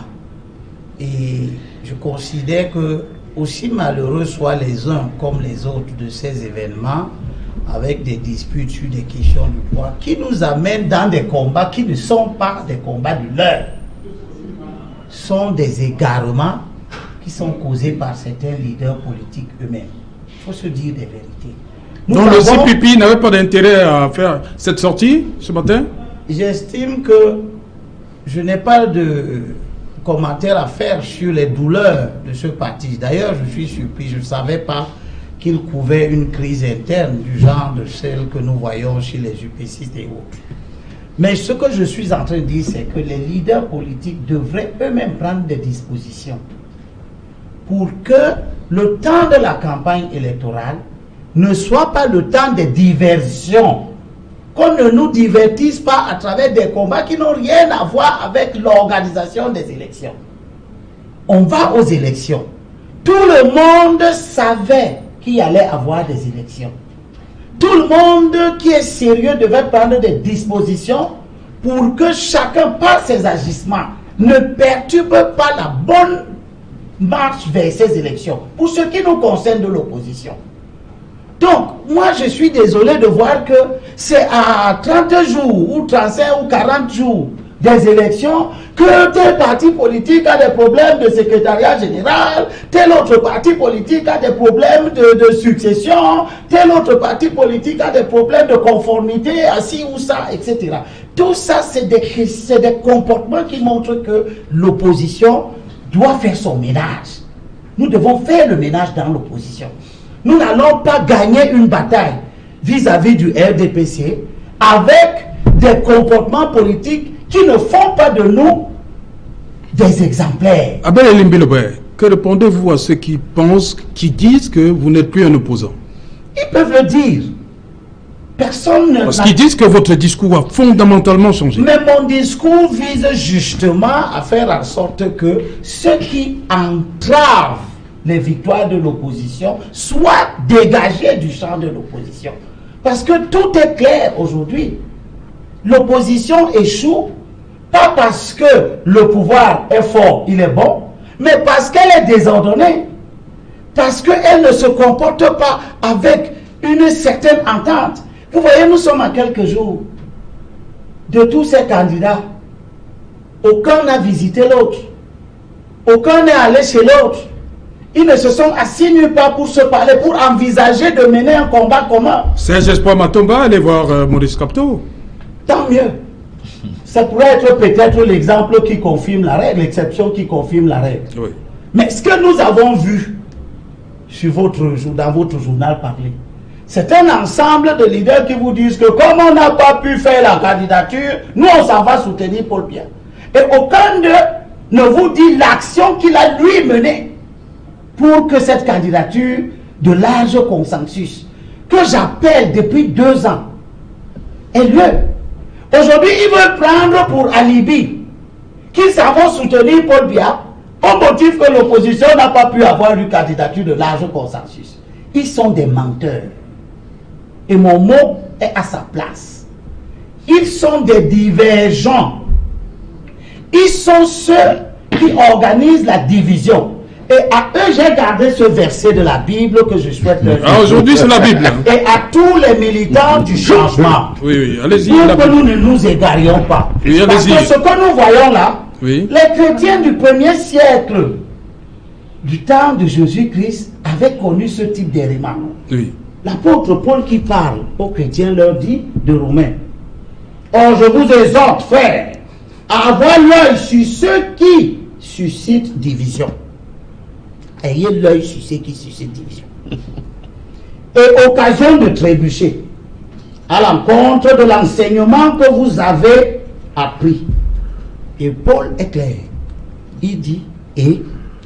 D: Et je considère que, aussi malheureux soient les uns comme les autres de ces événements, avec des disputes sur des questions de pouvoir, qui nous amènent dans des combats qui ne sont pas des combats de l'heure, sont des égarements qui sont causés par certains leaders politiques eux-mêmes. Il faut se dire des vérités.
A: Donc le CPP n'avait pas d'intérêt à faire cette sortie ce matin?
D: J'estime que je n'ai pas de commentaires à faire sur les douleurs de ce parti. D'ailleurs, je suis surpris, je ne savais pas qu'il couvait une crise interne du genre de celle que nous voyons chez les UPCistes et autres. Mais ce que je suis en train de dire, c'est que les leaders politiques devraient eux-mêmes prendre des dispositions pour que le temps de la campagne électorale ne soit pas le temps de diversion. Qu'on ne nous divertisse pas à travers des combats qui n'ont rien à voir avec l'organisation des élections. On va aux élections. Tout le monde savait qu'il allait avoir des élections. Tout le monde qui est sérieux devait prendre des dispositions pour que chacun, par ses agissements, ne perturbe pas la bonne marche vers ces élections. Pour ce qui nous concerne de l'opposition. Donc, moi, je suis désolé de voir que c'est à 30 jours, ou 35 ou 40 jours des élections que tel parti politique a des problèmes de secrétariat général, tel autre parti politique a des problèmes de succession, tel autre parti politique a des problèmes de conformité à ci ou ça, etc. Tout ça, c'est des comportements qui montrent que l'opposition doit faire son ménage. Nous devons faire le ménage dans l'opposition. Nous n'allons pas gagner une bataille vis-à-vis du RDPC avec des comportements politiques qui ne font pas de nous des exemplaires.
A: Abel Elimbilobe, que répondez-vous à ceux qui pensent, qui disent que vous n'êtes plus un opposant?
D: Ils peuvent le dire. Personne ne...
A: Parce qu'ils disent que votre discours a fondamentalement changé.
D: Mais mon discours vise justement à faire en sorte que ceux qui entravent les victoires de l'opposition soient dégagés du champ de l'opposition. Parce que tout est clair aujourd'hui. L'opposition échoue, pas parce que le pouvoir est fort, il est bon, mais parce qu'elle est désordonnée. Parce qu'elle ne se comporte pas avec une certaine entente. Vous voyez, nous sommes à quelques jours de tous ces candidats. Aucun n'a visité l'autre. Aucun n'est allé chez l'autre. Ils ne se sont assis nulle part pour se parler, pour envisager de mener un combat commun.
A: Serge Espoir Matomba, allez voir Maurice Capto.
D: Tant mieux. Ça pourrait être peut-être l'exemple qui confirme la règle, l'exception qui confirme la règle.
A: Oui.
D: Mais ce que nous avons vu sur dans votre journal parlé, c'est un ensemble de leaders qui vous disent que comme on n'a pas pu faire la candidature, nous on s'en va soutenir Paul Biya. Et aucun d'eux ne vous dit l'action qu'il a lui menée pour que cette candidature de large consensus, que j'appelle depuis 2 ans, ait lieu. Aujourd'hui, ils veulent prendre pour alibi qu'ils s'en vont soutenir Paul Biya au motif que l'opposition n'a pas pu avoir une candidature de large consensus. Ils sont des menteurs. Et mon mot est à sa place. Ils sont des divergents. Ils sont ceux qui organisent la division. Et à eux, j'ai gardé ce verset de la Bible que je souhaite leur dire.
A: Ah, aujourd'hui, c'est la Bible.
D: Et à tous les militants du changement.
A: Oui, oui, allez-y.
D: Pour que nous ne nous égarions pas.
A: Oui,
D: parce que ce que nous voyons là,
A: oui,
D: les chrétiens du 1er siècle, du temps de Jésus-Christ, avaient connu ce type d'élément.
A: Oui.
D: L'apôtre Paul qui parle aux chrétiens leur dit de Romains: or je vous exhorte, frères, à avoir l'œil sur ceux qui suscitent division. Ayez l'œil sur ceux qui suscitent division. Et occasion de trébucher à l'encontre de l'enseignement que vous avez appris. Et Paul est clair. Il dit, et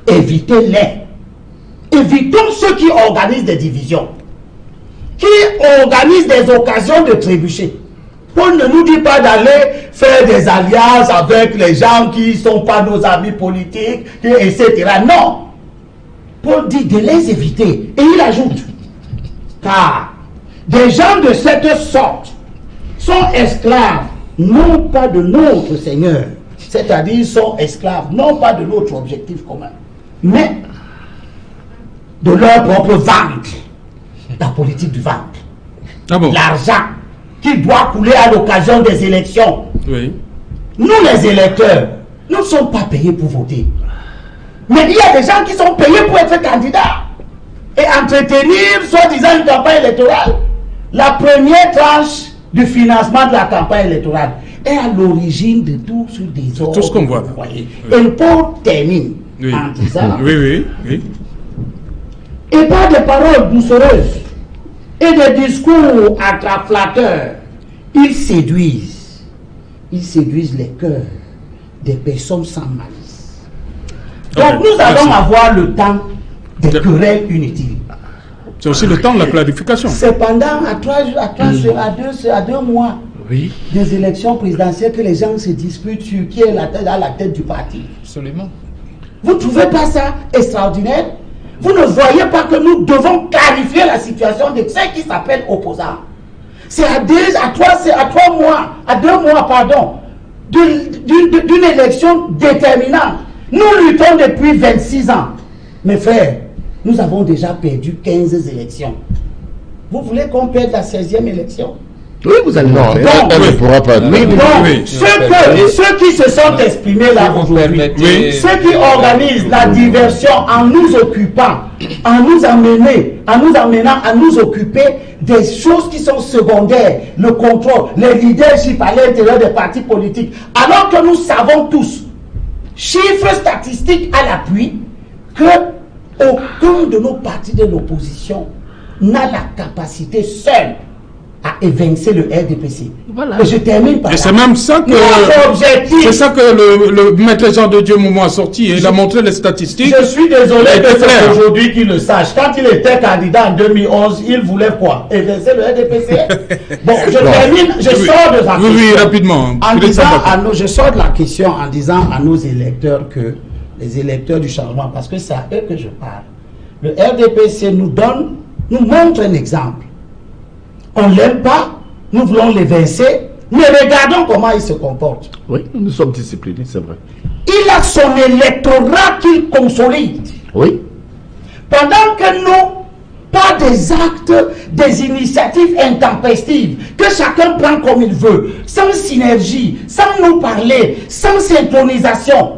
D: évitez-les. Évitons ceux qui organisent des divisions, qui organisent des occasions de trébucher. Paul ne nous dit pas d'aller faire des alliances avec les gens qui ne sont pas nos amis politiques, etc. Non. Paul dit de les éviter. Et il ajoute, car des gens de cette sorte sont esclaves, non pas de notre Seigneur, c'est-à-dire sont esclaves, non pas de notre objectif commun, mais de leur propre ventre, la politique du ventre.
A: Ah bon?
D: L'argent qui doit couler à l'occasion des élections.
A: Oui.
D: Nous les électeurs, nous ne sommes pas payés pour voter. Mais il y a des gens qui sont payés pour être candidats et entretenir, soi-disant, une campagne électorale. La première tranche du financement de la campagne électorale est à l'origine de tout ce désordre.
A: Tout ce qu'on voit.
D: Oui. Et Paul termine en disant,
A: oui.
D: et pas de paroles doucereuses et de discours attraflateurs, ils séduisent les cœurs des personnes sans malice. Donc nous allons avoir le temps des querelles inutiles.
A: C'est aussi le temps de la clarification.
D: Cependant, à 2 mois des élections présidentielles que les gens se disputent sur qui est à la tête du parti.
C: Absolument.
D: Vous ne trouvez pas ça extraordinaire? Vous ne voyez pas que nous devons clarifier la situation de ceux qui s'appellent opposants. C'est à 2 mois, pardon, d'une élection déterminante. Nous luttons depuis 26 ans. Mes frères, nous avons déjà perdu 15 élections. Vous voulez qu'on perde la 16e élection?
E: Oui, vous allez
B: Non, elle ne pourra pas.
D: Ceux qui se sont exprimés là aujourd'hui, ceux qui organisent la diversion en nous occupant, en nous amenant à nous occuper des choses qui sont secondaires, le contrôle, les leaderships à l'intérieur des partis politiques, alors que nous savons tous, chiffres statistiques à l'appui, que aucun de nos partis de l'opposition n'a la capacité seule à évincer le RDPC.
E: Voilà.
D: Et je termine par
A: Et c'est même ça que le maître Jean de Dieu Momo a sorti. Il a montré les statistiques.
D: Je suis désolé que c'est aujourd'hui qu'il le sache. Quand il était candidat en 2011, il voulait quoi? Évincer le RDPC. Bon, je sors de la question.
A: Oui, rapidement.
D: Je sors de la question en disant à nos électeurs que les électeurs du changement, parce que c'est à eux que je parle. Le RDPC nous montre un exemple. On ne l'aime pas, nous voulons l'évincer, mais regardons comment il se comporte.
E: Oui, nous sommes disciplinés, c'est vrai.
D: Il a son électorat qu'il consolide.
E: Oui.
D: Pendant que nous, par des actes, des initiatives intempestives, que chacun prend comme il veut, sans synergie, sans nous parler, sans synchronisation,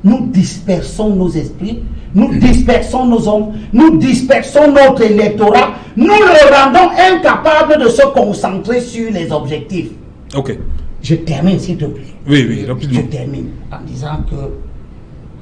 D: nous dispersons nos esprits, nous dispersons nos hommes, nous dispersons notre électorat, nous le rendons incapable de se concentrer sur les objectifs.
A: Ok.
D: Je termine s'il te plaît.
A: Oui, rapidement.
D: Je termine en disant que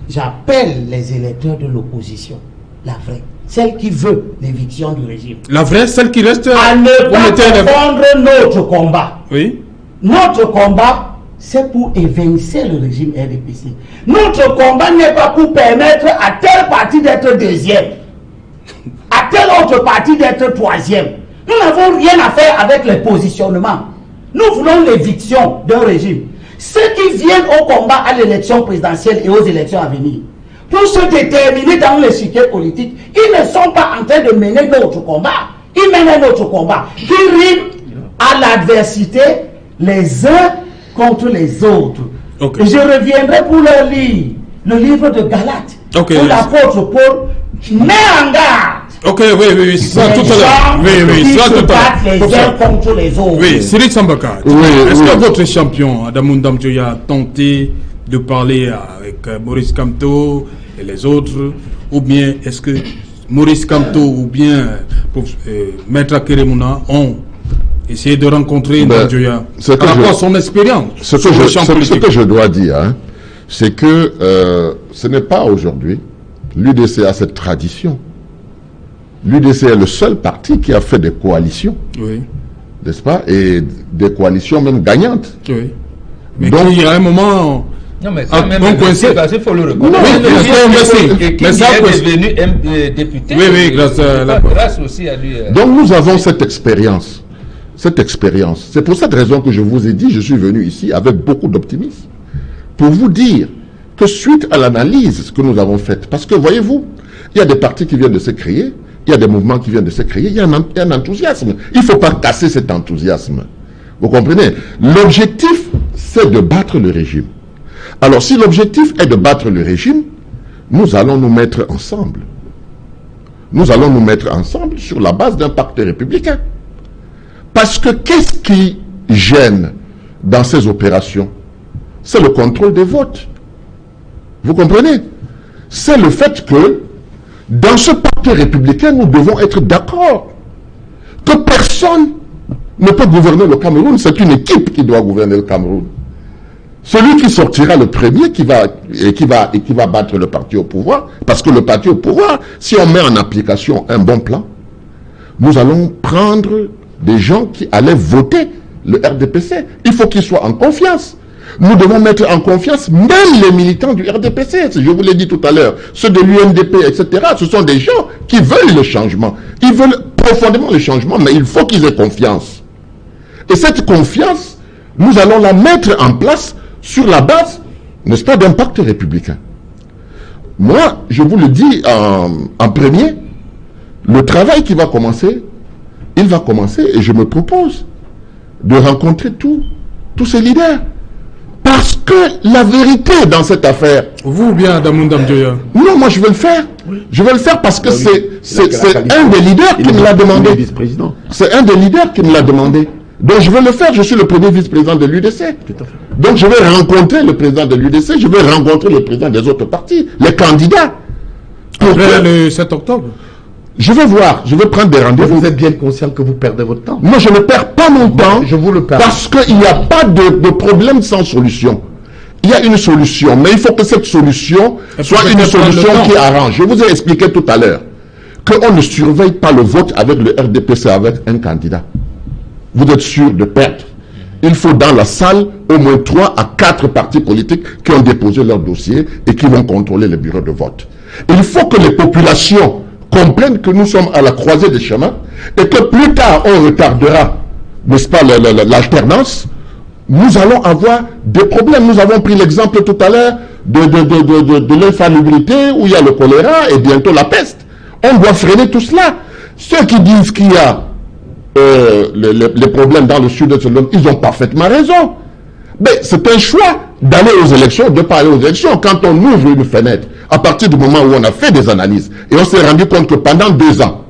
D: j'appelle les électeurs de l'opposition, la vraie, celle qui veut l'éviction du régime.
A: La vraie, celle qui reste...
D: À ne pas confondre notre combat.
A: Oui.
D: Notre combat, c'est pour évincer le régime RDPC. Notre combat n'est pas pour permettre à tel parti d'être deuxième, à tel autre parti d'être troisième. Nous n'avons rien à faire avec les positionnements. Nous voulons l'éviction d'un régime. Ceux qui viennent au combat à l'élection présidentielle et aux élections à venir, pour se déterminer dans l'échiquier politique, ils ne sont pas en train de mener notre combat. Ils mènent notre combat qui rime à l'adversité les uns contre les autres.
A: Okay.
D: Et je reviendrai pour leur lire le livre de Galates, où l'apôtre Paul met en garde.
A: Ok, oui, ça tout à l'heure. Oui, ça tout à l'heure.
D: Les uns contre les autres.
A: Oui, Cyril Sambaka. Est-ce que votre champion, Adamou Ndamdjoya, a tenté de parler avec Maurice Kamto et les autres, ou bien est-ce que Maurice Kamto ou bien Maître Keremouna ont essayé de rencontrer Ndamdjoya par rapport à son expérience?
B: Ce que je dois dire, hein, c'est que ce n'est pas aujourd'hui. L'UDC a cette tradition. L'UDC est le seul parti qui a fait des coalitions, oui, n'est-ce pas, et des coalitions même gagnantes.
A: Oui. Mais donc il y a un moment.
C: Non, mais ça même il faut le reconnaître.
A: Mais ça
C: est devenu député.
A: Oui,
C: grâce aussi à lui.
B: Donc nous avons cette expérience. Cette expérience. C'est pour cette raison que je vous ai dit, je suis venu ici avec beaucoup d'optimisme pour vous dire que suite à l'analyse que nous avons faite, parce que voyez-vous, il y a des partis qui viennent de se créer, il y a des mouvements qui viennent de se créer, il y a un enthousiasme. Il ne faut pas casser cet enthousiasme. Vous comprenez? L'objectif, c'est de battre le régime. Alors, si l'objectif est de battre le régime, nous allons nous mettre ensemble. Nous allons nous mettre ensemble sur la base d'un pacte républicain. Parce que qu'est-ce qui gêne dans ces opérations? C'est le contrôle des votes. Vous comprenez? C'est le fait que dans ce pacte républicain, nous devons être d'accord que personne ne peut gouverner le Cameroun. C'est une équipe qui doit gouverner le Cameroun. Celui qui sortira le premier, qui va battre le parti au pouvoir, parce que le parti au pouvoir, si on met en application un bon plan, nous allons prendre des gens qui allaient voter le RDPC. Il faut qu'ils soient en confiance. Nous devons mettre en confiance même les militants du RDPC. Je vous l'ai dit tout à l'heure. Ceux de l'UNDP, etc. Ce sont des gens qui veulent le changement. Ils veulent profondément le changement, mais il faut qu'ils aient confiance. Et cette confiance, nous allons la mettre en place sur la base, n'est-ce pas, d'un pacte républicain. Moi, je vous le dis en premier, le travail qui va commencer, il va commencer et je me propose de rencontrer tous ces leaders. Parce que la vérité dans cette affaire...
A: Vous ou bien Adamou Ndamdjoya?
B: Non, moi je veux le faire. Je veux le faire parce que c'est un des leaders qui me l'a demandé. C'est un des leaders qui me l'a demandé. Donc je veux le faire, je suis le premier vice-président de l'UDC. Donc je vais rencontrer le président de l'UDC, je vais rencontrer le président des autres partis, les candidats.
A: Après le 7 octobre?
B: Je vais voir, je vais prendre des rendez-vous.
E: Vous êtes bien conscient que vous perdez votre temps?
B: Non, je ne perds pas mon temps.
E: Je vous le perds.
B: Parce qu'il n'y a pas de problème sans solution. Il y a une solution, mais il faut que cette solution soit une solution qui arrange. Je vous ai expliqué tout à l'heure qu'on ne surveille pas le vote avec le RDPC, avec un candidat. Vous êtes sûr de perdre. Il faut dans la salle au moins 3 à 4 partis politiques qui ont déposé leur dossier et qui vont contrôler les bureaux de vote. Il faut que les populations comprennent que nous sommes à la croisée des chemins et que plus tard on retardera, n'est-ce pas, l'alternance. Nous allons avoir des problèmes. Nous avons pris l'exemple tout à l'heure de l'insalubrité où il y a le choléra et bientôt la peste. On doit freiner tout cela. Ceux qui disent qu'il y a les problèmes dans le sud de ce monde, ils ont parfaitement raison. Mais c'est un choix d'aller aux élections, de ne pas aller aux élections. Quand on ouvre une fenêtre, à partir du moment où on a fait des analyses, et on s'est rendu compte que pendant 2 ans,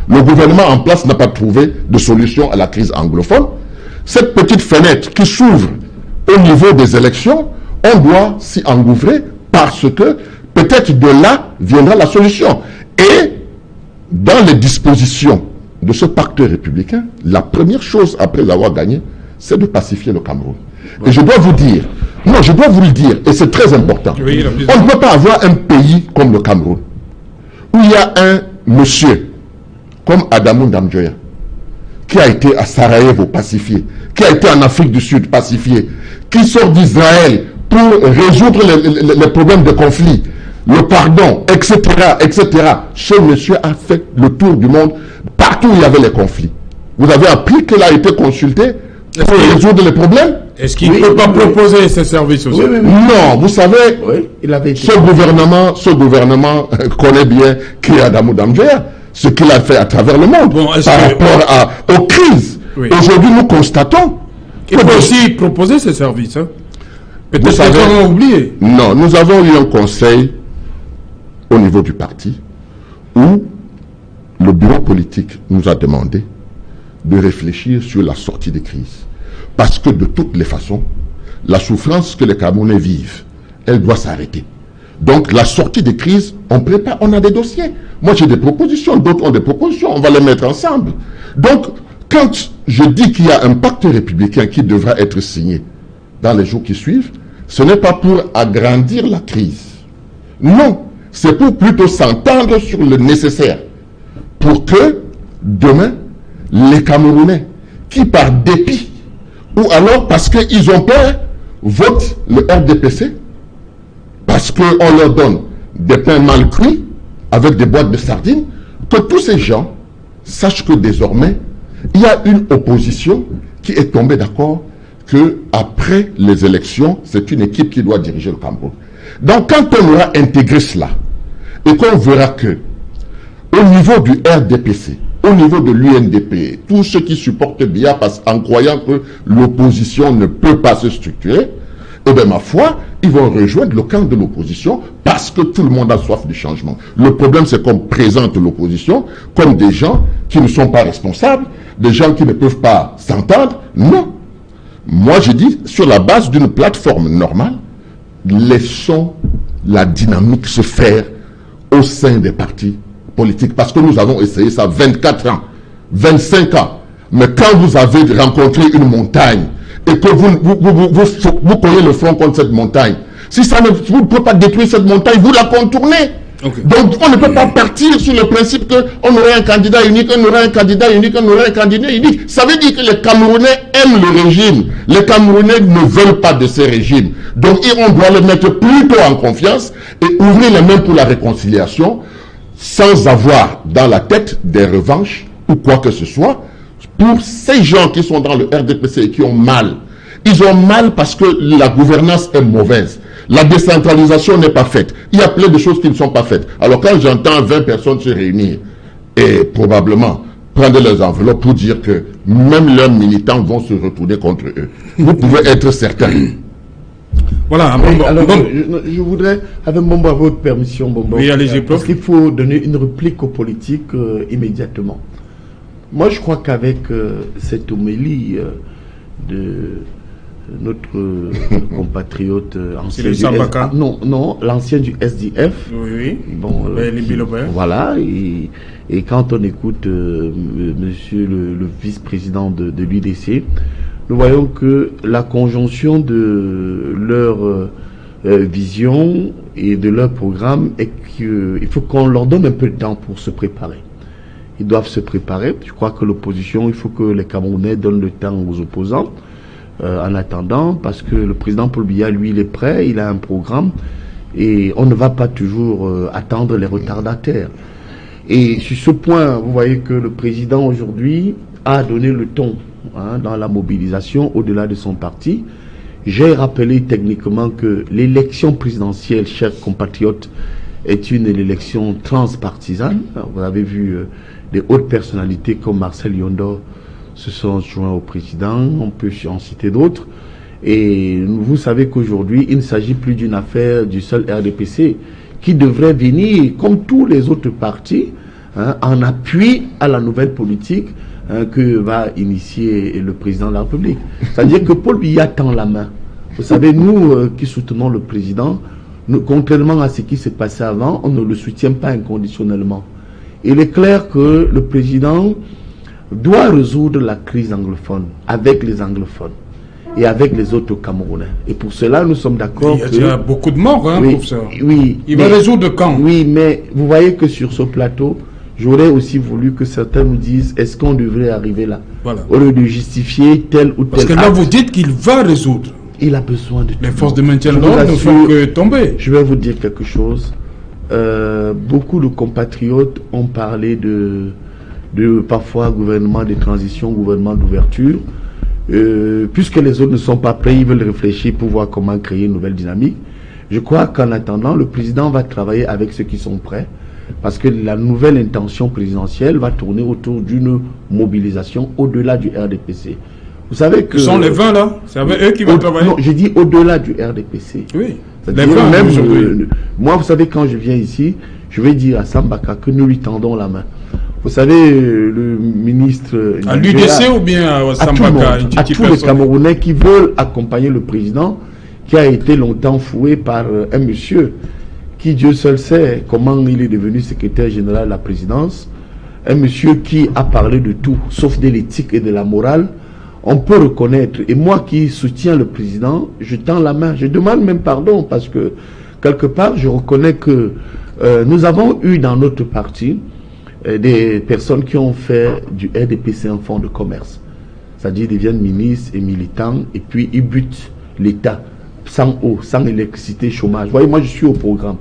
B: le gouvernement en place n'a pas trouvé de solution à la crise anglophone, cette petite fenêtre qui s'ouvre au niveau des élections, on doit s'y engouffrer parce que peut-être de là viendra la solution. Et dans les dispositions de ce pacte républicain, la première chose après avoir gagné, c'est de pacifier le Cameroun. Et je dois vous dire, non, je dois vous le dire, et c'est très important. Oui, on ne peut pas avoir un pays comme le Cameroun, où il y a un monsieur comme Adamou Ndamdjoya, qui a été à Sarajevo pacifié, qui a été en Afrique du Sud pacifié, qui sort d'Israël pour résoudre les problèmes de conflit, le pardon, etc., etc. Ce monsieur a fait le tour du monde, partout où il y avait les conflits. Vous avez appris qu'il a été consulté pour résoudre les problèmes?
A: Est-ce qu'il ne peut pas proposer ses services aussi?
B: Non, vous savez, ce gouvernement connaît bien qui est Adamou Ndamdjoya, ce qu'il a fait à travers le monde par rapport aux crises. Oui. Aujourd'hui, nous constatons
A: qu'il faut aussi proposer ses services. Hein? Peut-être qu'ils ont oublié.
B: Non, nous avons eu un conseil au niveau du parti où le bureau politique nous a demandé de réfléchir sur la sortie des crises. Parce que de toutes les façons, la souffrance que les Camerounais vivent, elle doit s'arrêter. Donc la sortie des crises, on prépare, on a des dossiers. Moi j'ai des propositions, d'autres ont des propositions, on va les mettre ensemble. Donc quand je dis qu'il y a un pacte républicain qui devra être signé dans les jours qui suivent, ce n'est pas pour agrandir la crise. Non, c'est pour plutôt s'entendre sur le nécessaire. Pour que demain, les Camerounais qui par dépit ou alors parce qu'ils ont peur, votent le RDPC, parce qu'on leur donne des pains mal cuits, avec des boîtes de sardines, que tous ces gens sachent que désormais, il y a une opposition qui est tombée d'accord qu'après les élections, c'est une équipe qui doit diriger le Cameroun. Donc quand on aura intégré cela, et qu'on verra que, au niveau du RDPC, au niveau de l'UNDP, tous ceux qui supportent bien en croyant que l'opposition ne peut pas se structurer, eh bien ma foi, ils vont rejoindre le camp de l'opposition parce que tout le monde a soif du changement. Le problème, c'est qu'on présente l'opposition comme des gens qui ne sont pas responsables, des gens qui ne peuvent pas s'entendre. Non. Moi, je dis, sur la base d'une plateforme normale, laissons la dynamique se faire au sein des partis politiques. Parce que nous avons essayé ça 24 ans, 25 ans. Mais quand vous avez rencontré une montagne et que vous cognez le front contre cette montagne, si ça ne, vous ne pouvez pas détruire cette montagne, vous la contournez.
A: Okay.
B: Donc, on ne peut pas partir sur le principe qu'on aurait un candidat unique, on aurait un candidat unique, on aurait un candidat unique. Ça veut dire que les Camerounais aiment le régime. Les Camerounais ne veulent pas de ces régimes. Donc, on doit les mettre plutôt en confiance et ouvrir les mains pour la réconciliation sans avoir dans la tête des revanches ou quoi que ce soit pour ces gens qui sont dans le RDPC et qui ont mal. Ils ont mal parce que la gouvernance est mauvaise. La décentralisation n'est pas faite. Il y a plein de choses qui ne sont pas faites. Alors quand j'entends 20 personnes se réunir et probablement prendre les enveloppes pour dire que même leurs militants vont se retourner contre eux, vous pouvez être certain.
A: Voilà.
E: Alors, je voudrais, avec Bombo, à votre permission, Bombo,
A: oui, allez,
E: parce qu'il faut donner une réplique aux politiques immédiatement. Moi, je crois qu'avec cette homélie de notre compatriote ancien du l'ancien du SDF.
A: Oui.
E: Bon, voilà. Et quand on écoute monsieur le vice-président de l'UDC, nous voyons que la conjonction de leur vision et de leur programme est qu'il faut qu'on leur donne un peu de temps pour se préparer. Ils doivent se préparer. Je crois que l'opposition, il faut que les Camerounais donnent le temps aux opposants. En attendant, parce que le président Paul Biya, lui, il est prêt, il a un programme, et on ne va pas toujours attendre les retardataires. Et sur ce point, vous voyez que le président aujourd'hui a donné le ton dans la mobilisation au-delà de son parti. J'ai rappelé techniquement que l'élection présidentielle, chers compatriotes, est une élection transpartisane. Vous avez vu des hautes personnalités comme Marcel Yondo se sont joints au président, on peut en citer d'autres. Et vous savez qu'aujourd'hui, il ne s'agit plus d'une affaire du seul RDPC qui devrait venir, comme tous les autres partis, en appui à la nouvelle politique que va initier le président de la République. C'est-à-dire que Paul Biya tend la main. Vous savez, nous qui soutenons le président, contrairement à ce qui s'est passé avant, on ne le soutient pas inconditionnellement. Il est clair que le président doit résoudre la crise anglophone avec les anglophones et avec les autres Camerounais. Et pour cela, nous sommes d'accord.
A: Il y a beaucoup de morts,
E: oui,
A: professeur.
E: Oui.
A: Il va résoudre quand?
E: Oui, mais vous voyez que sur ce plateau, j'aurais aussi voulu que certains nous disent est-ce qu'on devrait arriver là,
A: voilà,
E: au lieu de justifier tel ou tel
A: Parce que là, vous dites qu'il va résoudre.
E: Il a besoin de
A: les forces de maintien de l'ordre ne font que tomber.
E: Je vais vous dire quelque chose. Beaucoup de compatriotes ont parlé de parfois gouvernement de transition, gouvernement d'ouverture. Puisque les autres ne sont pas prêts, ils veulent réfléchir pour voir comment créer une nouvelle dynamique. Je crois qu'en attendant, le président va travailler avec ceux qui sont prêts, parce que la nouvelle intention présidentielle va tourner autour d'une mobilisation au-delà du RDPC. Vous savez que...
A: Ce sont les 20 là? C'est avec eux qui vont travailler?
E: Non, j'ai dit au-delà du RDPC.
A: Oui.
E: Les 20 même moi, vous savez, quand je viens ici, je vais dire à Sambaka que nous lui tendons la main. Vous savez, le ministre...
A: À l'UDC ou bien à Sambaka?
E: À tous les Camerounais qui veulent accompagner le président, qui a été longtemps foué par un monsieur qui, Dieu seul sait comment il est devenu secrétaire général de la présidence, un monsieur qui a parlé de tout, sauf de l'éthique et de la morale. On peut reconnaître, et moi qui soutiens le président, je tends la main, je demande même pardon, parce que quelque part, je reconnais que nous avons eu dans notre parti des personnes qui ont fait du RDPC un fonds de commerce. C'est-à-dire, ils deviennent ministres et militants, et puis ils butent l'État, sans eau, sans électricité, chômage. Vous voyez, moi je suis au programme.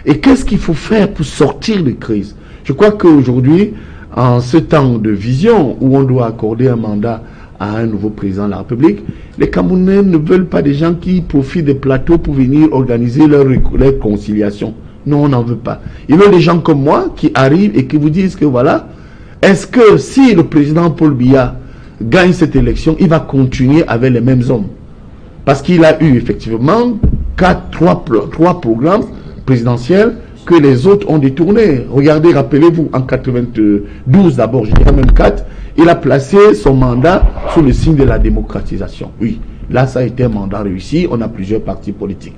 E: Et qu'est-ce qu'il faut faire pour sortir de crise? Je crois qu'aujourd'hui, en ce temps de vision, où on doit accorder un mandat à un nouveau président de la République, les Camerounais ne veulent pas des gens qui profitent des plateaux pour venir organiser leur réconciliation. Non, on n'en veut pas. Ils veulent des gens comme moi qui arrivent et qui vous disent que voilà, est-ce que si le président Paul Biya gagne cette élection, il va continuer avec les mêmes hommes? Parce qu'il a eu effectivement trois programmes présidentiels que les autres ont détournés. Regardez, rappelez-vous, en 92 d'abord, je dirais même 4, il a placé son mandat sous le signe de la démocratisation. Oui, là ça a été un mandat réussi, on a plusieurs partis politiques.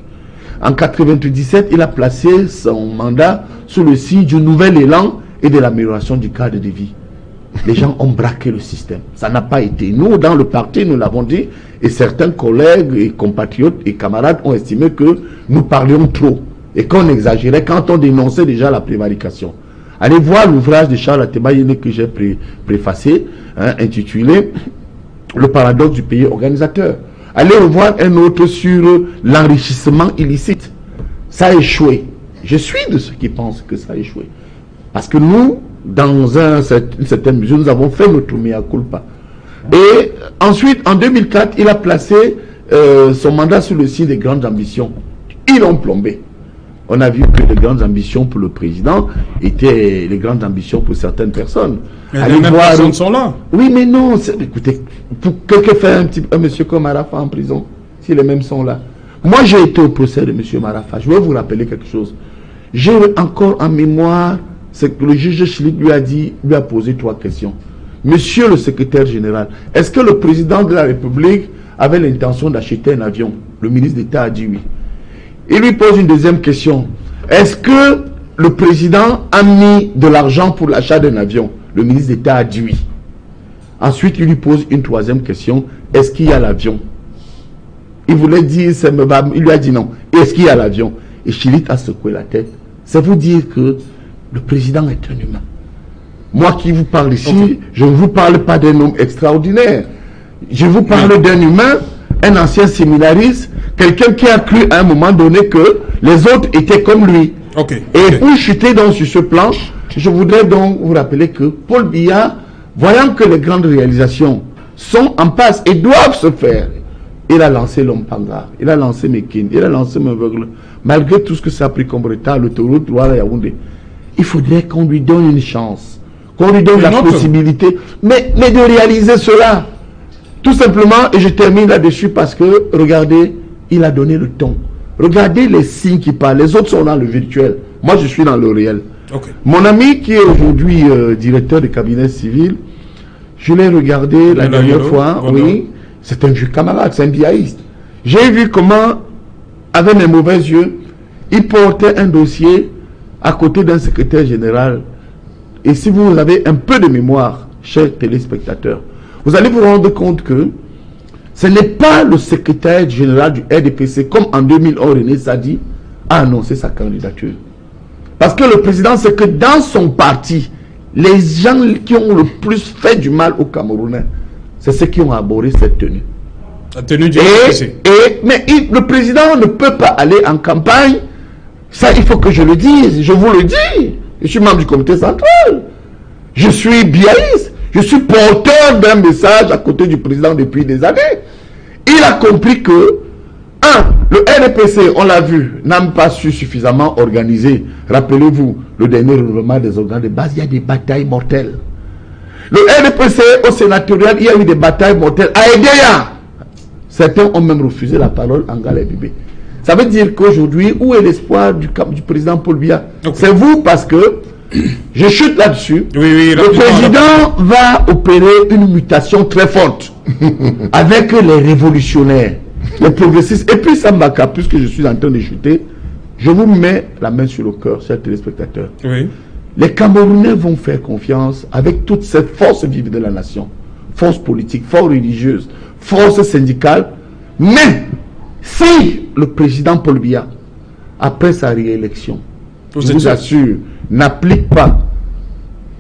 E: En 97, il a placé son mandat sous le signe du nouvel élan et de l'amélioration du cadre de vie. Les gens ont braqué le système. Ça n'a pas été. Nous, dans le parti, nous l'avons dit, et certains collègues et compatriotes et camarades ont estimé que nous parlions trop. et qu'on exagérait quand on dénonçait déjà la prévarication. Allez voir l'ouvrage de Charles Atebayene que j'ai préfacé, intitulé « Le paradoxe du pays organisateur ». Allez revoir un autre sur l'enrichissement illicite. Ça a échoué. Je suis de ceux qui pensent que ça a échoué. Parce que nous, dans une certaine mesure, nous avons fait notre mea culpa. Et ensuite, en 2004, il a placé son mandat sous le signe des grandes ambitions. Ils l'ont plombé. On a vu que les grandes ambitions pour le président étaient les grandes ambitions pour certaines personnes.
A: Mais les mêmes personnes sont là.
E: Oui, mais non. Écoutez, pour quelqu'un faire un monsieur comme Marafa en prison, si les mêmes sont là. Moi, j'ai été au procès de monsieur Marafa. Je vais vous rappeler quelque chose. J'ai encore en mémoire ce que le juge Chilik lui a posé 3 questions. Monsieur le secrétaire général, est-ce que le président de la République avait l'intention d'acheter un avion? Le ministre d'État a dit oui. Il lui pose une deuxième question. Est-ce que le président a mis de l'argent pour l'achat d'un avion? Le ministre d'État a dit oui. Ensuite, il lui pose une troisième question. Est-ce qu'il y a l'avion? Il voulait dire, il lui a dit non. Est-ce qu'il y a l'avion? Et Chilit a secoué la tête. C'est vous dire que le président est un humain. Moi qui vous parle ici, je ne vous parle pas d'un homme extraordinaire. Je vous parle d'un humain, un ancien séminariste, quelqu'un qui a cru à un moment donné que les autres étaient comme lui. Et pour chuter donc sur ce plan, je voudrais donc vous rappeler que Paul Biya, voyant que les grandes réalisations sont en passe et doivent se faire, il a lancé l'Ompanga, il a lancé Mekin, il a lancé Meveugle. Malgré tout ce que ça a pris comme retard, l'autoroute Douala-Yaoundé, il faudrait qu'on lui donne une chance, qu'on lui donne la possibilité, mais de réaliser cela. Tout simplement, et je termine là-dessus parce que, regardez, il a donné le ton. Regardez les signes qui parlent. Les autres sont dans le virtuel. Moi, je suis dans le réel. Mon ami qui est aujourd'hui directeur de cabinet civil, je l'ai regardé la dernière fois. Oui, c'est un vieux camarade, c'est un biaïste. J'ai vu comment, avec mes mauvais yeux, il portait un dossier à côté d'un secrétaire général. Et si vous avez un peu de mémoire, chers téléspectateurs, vous allez vous rendre compte que ce n'est pas le secrétaire général du RDPC, comme en 2011, René Sadi a annoncé sa candidature. Parce que le président sait que dans son parti, les gens qui ont le plus fait du mal aux Camerounais, c'est ceux qui ont abordé cette tenue.
A: La tenue du RDPC.
E: Mais le président ne peut pas aller en campagne. Ça, il faut que je le dise. Je vous le dis. Je suis membre du comité central. Je suis biaïste. Je suis porteur d'un message à côté du président depuis des années. Il a compris que, le RDPC, on l'a vu, n'a pas su suffisamment organiser. Rappelez-vous, le dernier renouvellement des organes de base, il y a des batailles mortelles. Le RDPC, au sénatorial, il y a eu des batailles mortelles. À Edea, certains ont même refusé la parole en Galais-Bibé. Ça veut dire qu'aujourd'hui, où est l'espoir du président Paul Biya? C'est vous, parce que je chute là-dessus. Le président va opérer une mutation très forte avec les révolutionnaires, les progressistes. Et puis Sambaka, puisque je suis en train de chuter, je vous mets la main sur le cœur, chers téléspectateurs. Les Camerounais vont faire confiance avec toute cette force vive de la nation, force politique, force religieuse, force syndicale. Mais si le président Paul Biya, après sa réélection, je vous assure, n'applique pas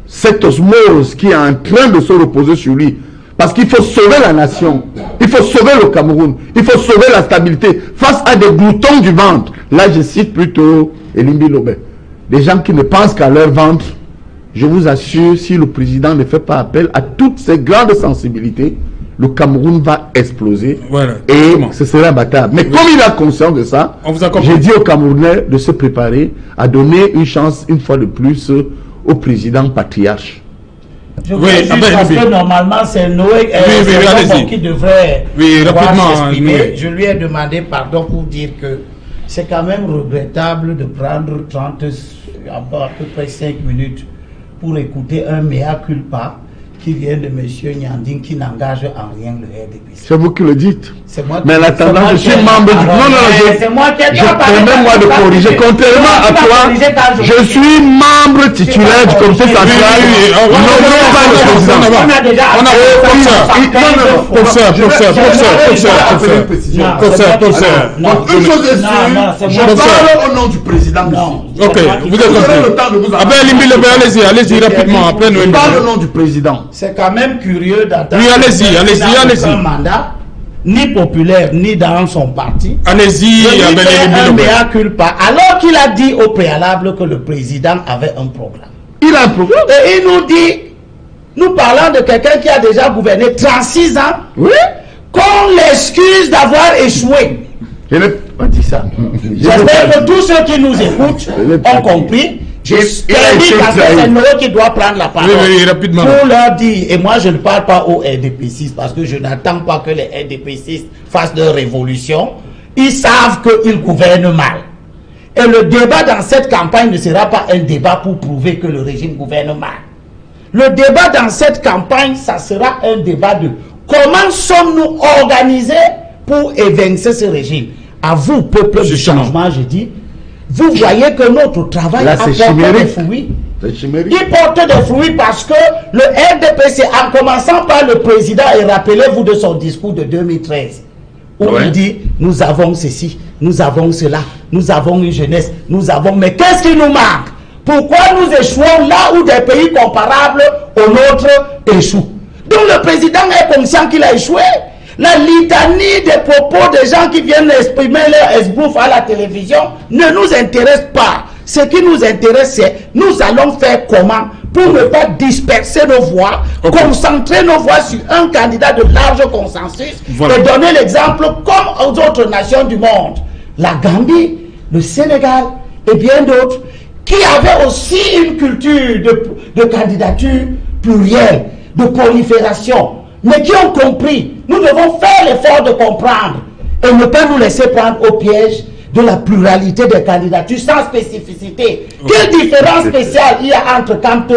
E: cette osmose qui est en train de se reposer sur lui, parce qu'il faut sauver la nation, il faut sauver le Cameroun, il faut sauver la stabilité face à des gloutons du ventre. Là, je cite plutôt Elimbi Lobé, des gens qui ne pensent qu'à leur ventre. Je vous assure, si le président ne fait pas appel à toutes ces grandes sensibilités, le Cameroun va exploser et ce sera imbattable. Mais comme il a conscience de ça, j'ai dit aux Camerounais de se préparer à donner une chance une fois de plus au président patriarche.
D: Je parce que normalement c'est Noé qui devrait s'exprimer. Je lui ai demandé pardon pour dire que c'est quand même regrettable de prendre 30, à peu près 5 minutes pour écouter un mea culpa qui vient de M. Nyanding qui n'engage en rien le RDPC.
E: C'est vous qui le dites.
D: C'est moi
E: Mais en attendant, je suis membre du... Non,
D: c'est moi qui ai
E: je permets-moi de corriger. Contrairement à toi, je suis membre titulaire du comité central.
D: On a déjà...
E: Une chose est sûre, je parle au nom du président.
A: Ok, vous êtes compris. Allez-y rapidement. Après, nous
E: parle au nom du président.
D: C'est quand même curieux d'entendre.
A: Oui, allez-y.
D: Un mandat, ni populaire, ni dans son parti.
A: Allez-y,
D: un mea culpa, alors qu'il a dit au préalable que le président avait un programme.
E: Il a un programme.
D: Et il nous dit, nous parlons de quelqu'un qui a déjà gouverné 36 ans,
E: oui,
D: qu'on l'excuse d'avoir échoué.
E: Je n'ai pas dit ça.
D: J'espère que tous ceux qui nous écoutent ont compris. J'espère que c'est Noé qui doit prendre la parole.
A: Oui, rapidement.
D: Pour leur dire, et moi je ne parle pas aux RDPCistes parce que je n'attends pas que les RDPCistes fassent leur révolution. Ils savent qu'ils gouvernent mal. Et le débat dans cette campagne ne sera pas un débat pour prouver que le régime gouverne mal. Le débat dans cette campagne, ça sera un débat de comment sommes-nous organisés pour évincer ce régime. À vous, peuple du changement, je dis, vous voyez que notre travail a porté des fruits. Il porte des fruits parce que le RDPC, en commençant par le président, et rappelez-vous de son discours de 2013, où il dit, nous avons ceci, nous avons cela, nous avons une jeunesse, nous avons... Mais qu'est-ce qui nous manque? Pourquoi nous échouons là où des pays comparables aux nôtres échouent? Donc le président est conscient qu'il a échoué. La litanie des propos des gens qui viennent exprimer leur esbrouf à la télévision ne nous intéresse pas. Ce qui nous intéresse, c'est nous allons faire comment pour ne pas disperser nos voix, concentrer nos voix sur un candidat de large consensus et donner l'exemple comme aux autres nations du monde. La Gambie, le Sénégal et bien d'autres qui avaient aussi une culture de candidature plurielle, de prolifération, mais qui ont compris. Nous devons faire l'effort de comprendre et ne pas nous laisser prendre au piège de la pluralité des candidatures sans spécificité. Quelle différence spéciale il y a entre Kanto,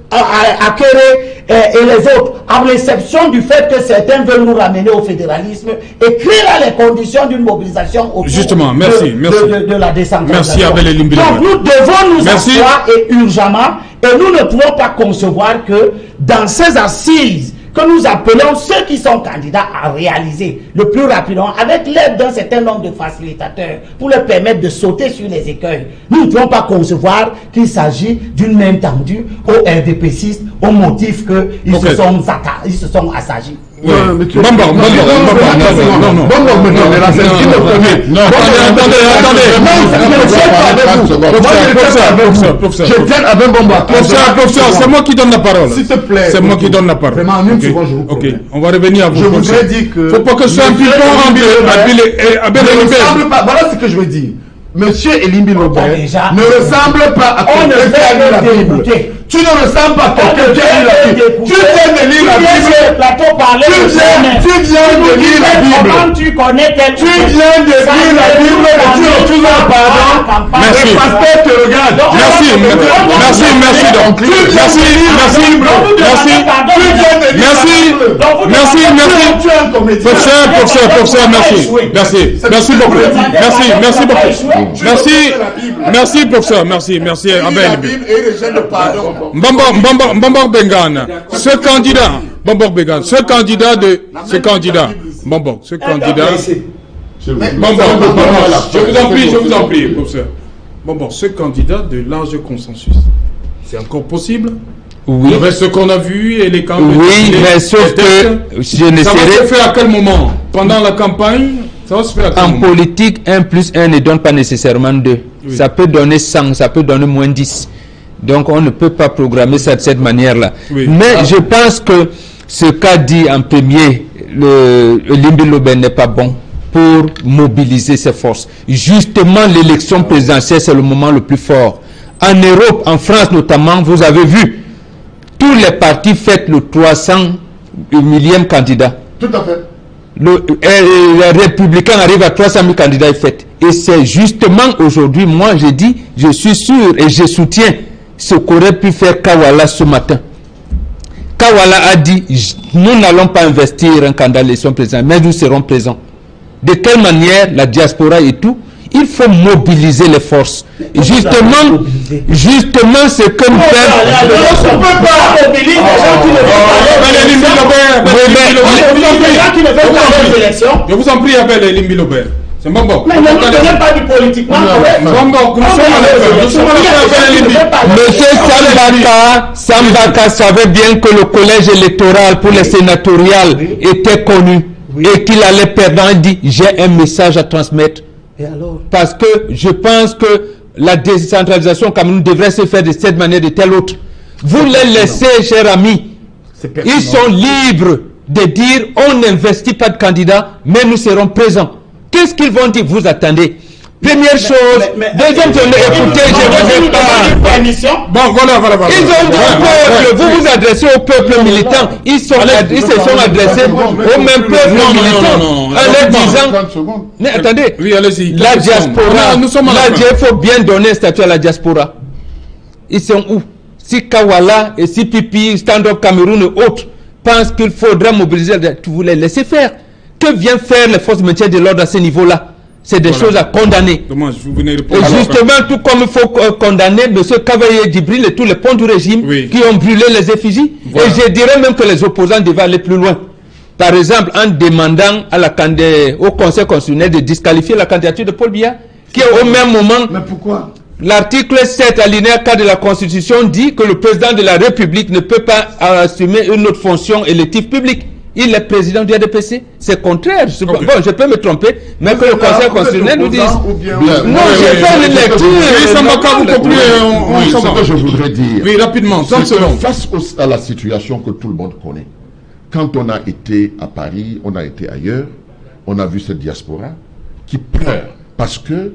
D: Akere et les autres, à l'exception du fait que certains veulent nous ramener au fédéralisme et créer là les conditions d'une mobilisation autour de la décentralisation.
A: Merci,
D: donc nous devons nous asseoir et urgemment, et nous ne pouvons pas concevoir que dans ces assises que nous appelons ceux qui sont candidats à réaliser le plus rapidement avec l'aide d'un certain nombre de facilitateurs pour leur permettre de sauter sur les écueils. Nous ne pouvons pas concevoir qu'il s'agit d'une main tendue aux RDPCistes au motif qu'ils se sont assagis.
A: C'est moi qui donne la parole.
E: S'il te plaît.
A: C'est moi qui donne la parole.
E: Vraiment, une seconde, je vous
A: promets. On va revenir à vous.
E: Je voudrais dire que...
A: Faut pas que ce soit un
E: voilà ce que je veux dire. Monsieur Elimbi Lobert ne ressemble pas à quelqu'un qui a lu la Bible. Tu ne ressembles pas à quelqu'un qui a lu la Bible. Tu viens de lire la Bible. Tu viens de lire la Bible.
D: Tu connais
E: Tu viens de lire la Bible et tu refuses un pardon.
A: Merci.
E: Le pasteur te regarde.
A: Merci. Donc. Merci beaucoup. Merci pour ça. Merci. Abel. Mbambor Bengana. Ce candidat. Je vous en prie, professeur. Ce candidat de large consensus, c'est encore possible?
C: Oui.
A: Avec ce qu'on a vu et les campagnes.
C: Oui, mais sauf que
A: ça va se faire à quel moment? Pendant la campagne? Ça va se faire à quel moment?
C: Politique, 1 plus 1 ne donne pas nécessairement 2. Oui. Ça peut donner 100, ça peut donner moins 10. Donc on ne peut pas programmer ça de cette manière-là. Oui. Mais je pense que ce qu'a dit en premier Elimbi Lobert n'est pas bon pour mobiliser ses forces. Justement, l'élection présidentielle, c'est le moment le plus fort. En Europe, en France notamment, vous avez vu, tous les partis fêtent le 300 millième candidat.
E: Tout à fait.
C: Les républicains arrivent à 300 000 candidats et fêtent. Et c'est justement aujourd'hui, moi je dis, je suis sûr et je soutiens ce qu'aurait pu faire Kawala ce matin. Kawala a dit, nous n'allons pas investir un candidat à l'élection présidentielle, mais nous serons présents. De quelle manière la diaspora et tout, il faut mobiliser les forces. Et justement, ce que nous faisons. On ne peut pas mobiliser les gens qui ne veulent pas aller aux élections.
A: Je vous en prie, appelle Limbi Lobert. C'est bon.
D: Mais ne nous donnez pas du politiquement.
C: Monsieur Sambaka savait bien que le collège électoral pour les sénatoriales était connu et qu'il allait perdre. Il dit, j'ai un message à transmettre.
D: Et alors?
C: Parce que je pense que la décentralisation au Cameroun devrait se faire de cette manière, de telle autre. Vous les laissez, chers amis. Ils sont libres de dire on n'investit pas de candidats, mais nous serons présents. Qu'est-ce qu'ils vont dire? Vous attendez. Première chose. Deuxième chose, écoutez, je ne vais pas.
A: Bon, voilà.
C: Ils ont dit au peuple, vous vous adressez au peuple militant. Ils se sont adressés au même peuple militant. En leur disant. Mais attendez.
A: Oui, allez-y.
C: La diaspora. Il faut bien donner un statut à la diaspora. Ils sont où? Si Kawala et si Pipi, Stand Up Cameroun et autres pensent qu'il faudrait mobiliser, vous les laissez faire. Que viennent faire les forces de maintien de l'ordre à ce niveau-là? C'est des choses à condamner.
A: Dommage, vous venez répondre.
C: Et justement, tout comme il faut condamner M. Cavalier Djibril et tous les ponts du régime qui ont brûlé les effigies. Voilà. Et je dirais même que les opposants devaient aller plus loin. Par exemple, en demandant au Conseil constitutionnel de disqualifier la candidature de Paul Biya, qui est au même moment...
E: Mais pourquoi?
C: L'article 7, alinéa 4 de la Constitution dit que le président de la République ne peut pas assumer une autre fonction élective publique. Il est président du RDPC. C'est contraire. Bon, je peux me tromper, mais que le Conseil constitutionnel nous dise. Non, j'ai fait une lecture.
B: Ce que je voudrais dire.
A: Oui, rapidement, 30 secondes.
B: Face à la situation que tout le monde connaît, quand on a été à Paris, on a été ailleurs, on a vu cette diaspora qui pleure parce que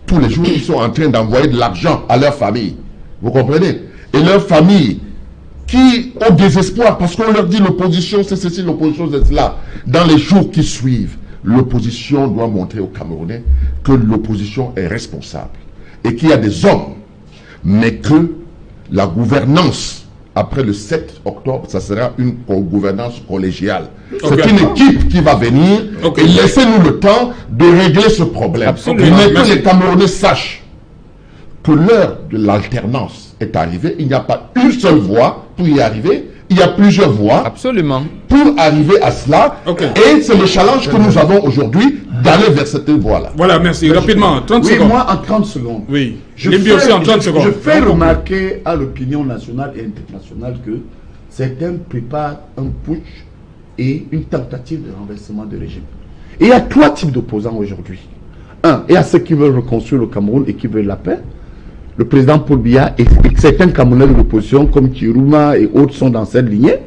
B: tous les jours, ils sont en train d'envoyer de l'argent à leur famille. Vous comprenez? Et leur famille qui au désespoir parce qu'on leur dit l'opposition c'est ceci, l'opposition c'est cela. Dans les jours qui suivent, l'opposition doit montrer aux Camerounais que l'opposition est responsable et qu'il y a des hommes, mais que la gouvernance après le 7 octobre, ça sera une gouvernance collégiale. C'est une équipe qui va venir et laissez-nous le temps de régler ce problème. Mais que les Camerounais sachent que l'heure de l'alternance est arrivée, il n'y a pas une seule voie pour y arriver, il y a plusieurs voies pour arriver à cela. Et c'est le challenge que nous avons aujourd'hui d'aller vers cette voie-là.
A: Voilà, merci. Rapidement, 30 secondes.
E: Oui, moi en 30 secondes.
A: Oui,
E: je fais remarquer à l'opinion nationale et internationale que certains préparent un putsch et une tentative de renversement de régime. Et il y a trois types d'opposants aujourd'hui. Un, il y a ceux qui veulent reconstruire le Cameroun et qui veulent la paix. Le président Paul Biya et certains Camerounais de l'opposition comme Kiruma et autres sont dans cette lignée.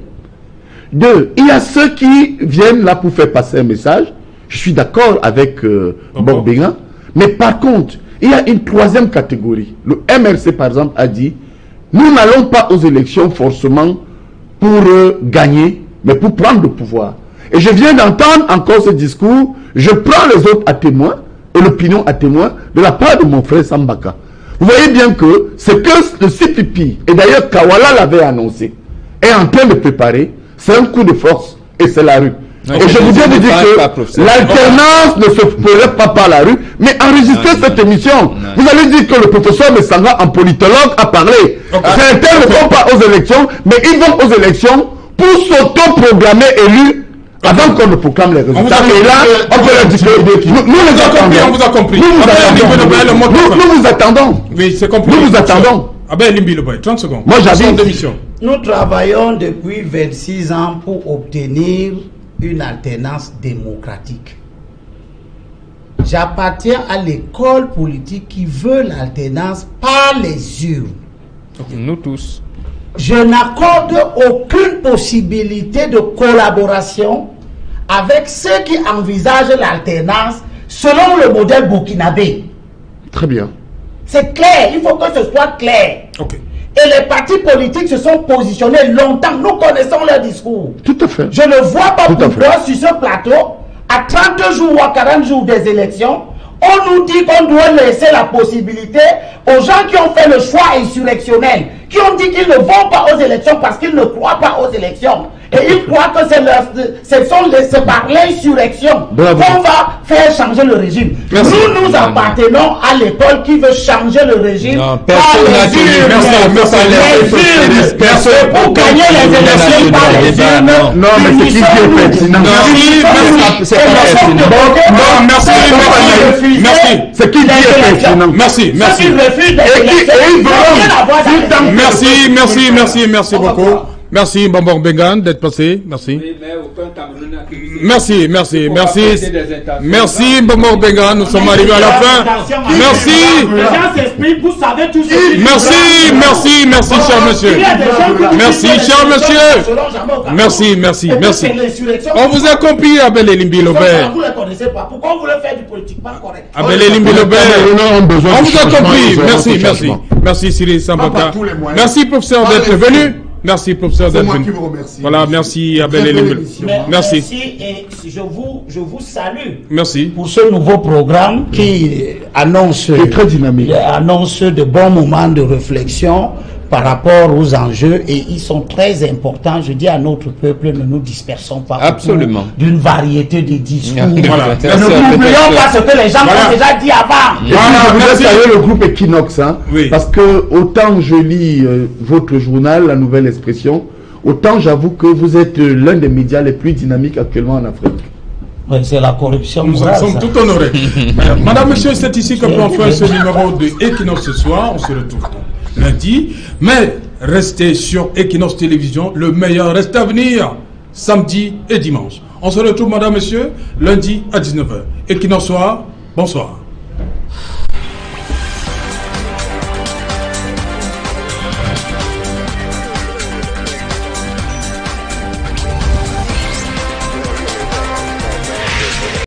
E: Deux, il y a ceux qui viennent là pour faire passer un message. Je suis d'accord avec Bokbenga. Mais par contre, il y a une troisième catégorie. Le MRC par exemple a dit, nous n'allons pas aux élections forcément pour gagner, mais pour prendre le pouvoir. Et je viens d'entendre encore ce discours. Je prends les autres à témoin et l'opinion à témoin de la part de mon frère Sambaka. Vous voyez bien que ce que le CPP, et d'ailleurs Kawala l'avait annoncé, est en train de préparer, c'est un coup de force et c'est la rue. Et je vous ai dit que l'alternance ne se ferait pas par la rue, mais enregistrer cette émission. Vous allez dire que le professeur Messanga, en politologue, a parlé. Certains ne vont pas aux élections, mais ils vont aux élections pour s'auto-programmer élus avant qu'on ne proclame les résultats. Et là, on peut leur dire que nous les attendons.
A: On vous a compris.
E: Nous vous attendons.
A: Oui, c'est compris.
E: Nous vous attendons.
A: Abel Limbi Lobert, 30 secondes.
E: Moi, j'habite.
D: Nous travaillons depuis 26 ans pour obtenir une alternance démocratique. J'appartiens à l'école politique qui veut l'alternance par les urnes.
C: Nous tous.
D: Je n'accorde aucune possibilité de collaboration avec ceux qui envisagent l'alternance selon le modèle burkinabé.
E: Très bien.
D: C'est clair, il faut que ce soit clair. Et les partis politiques se sont positionnés longtemps. Nous connaissons leur discours.
E: Tout à fait.
D: Je ne vois pas pourquoi sur ce plateau, à 30 jours ou à 40 jours des élections, on nous dit qu'on doit laisser la possibilité aux gens qui ont fait le choix insurrectionnel, qui ont dit qu'ils ne vont pas aux élections parce qu'ils ne croient pas aux élections. Et ils croient que c'est par l'insurrection qu'on va faire changer le régime. Nous appartenons à l'école qui veut changer le régime.
C: Personne n'a dit.
D: Merci. Pour gagner les élections par les urnes.
E: Non, mais c'est qui est pertinent.
A: Merci.
E: C'est qui est pertinent.
A: Merci. Merci beaucoup. Merci Bambang Bengan d'être passé. Merci. Merci Bambang Bengan. Nous sommes arrivés à la fin. Merci. Merci cher monsieur. Merci cher monsieur. Merci. On vous a compris, Abel Elimbi Lobert.
D: Vous ne les connaissez pas. Pourquoi vous voulez faire du politiquement correct?
A: Abel Elimbi Lobert. On vous a compris. Merci Cyril Sambaka. Merci professeur d'être venu. Merci professeur d'être venu. Voilà, merci Abel Elimbi. Merci.
D: Et je vous salue.
A: Merci.
D: Pour ce nouveau programme qui annonce,
E: très dynamique.
D: Annonce de bons moments de réflexion par rapport aux enjeux, et ils sont très importants. Je dis à notre peuple, ne nous dispersons pas.
C: Absolument.
D: D'une variété de discours.
A: Voilà.
D: Ne n'oublions pas ce que les gens ont déjà dit avant.
E: Et puis, je voudrais saluer le groupe Equinox, hein,
A: oui.
E: Parce que autant je lis votre journal, La Nouvelle Expression, autant j'avoue que vous êtes l'un des médias les plus dynamiques actuellement en Afrique.
D: Oui, c'est la corruption.
A: Nous en sommes tout honorés. Madame, monsieur, c'est ici que prend fin ce numéro de Equinox ce soir. On se retrouve lundi. Mais restez sur Equinox Télévision. Le meilleur reste à venir samedi et dimanche. On se retrouve, madame, monsieur, lundi à 19h. Equinox soir. Bonsoir.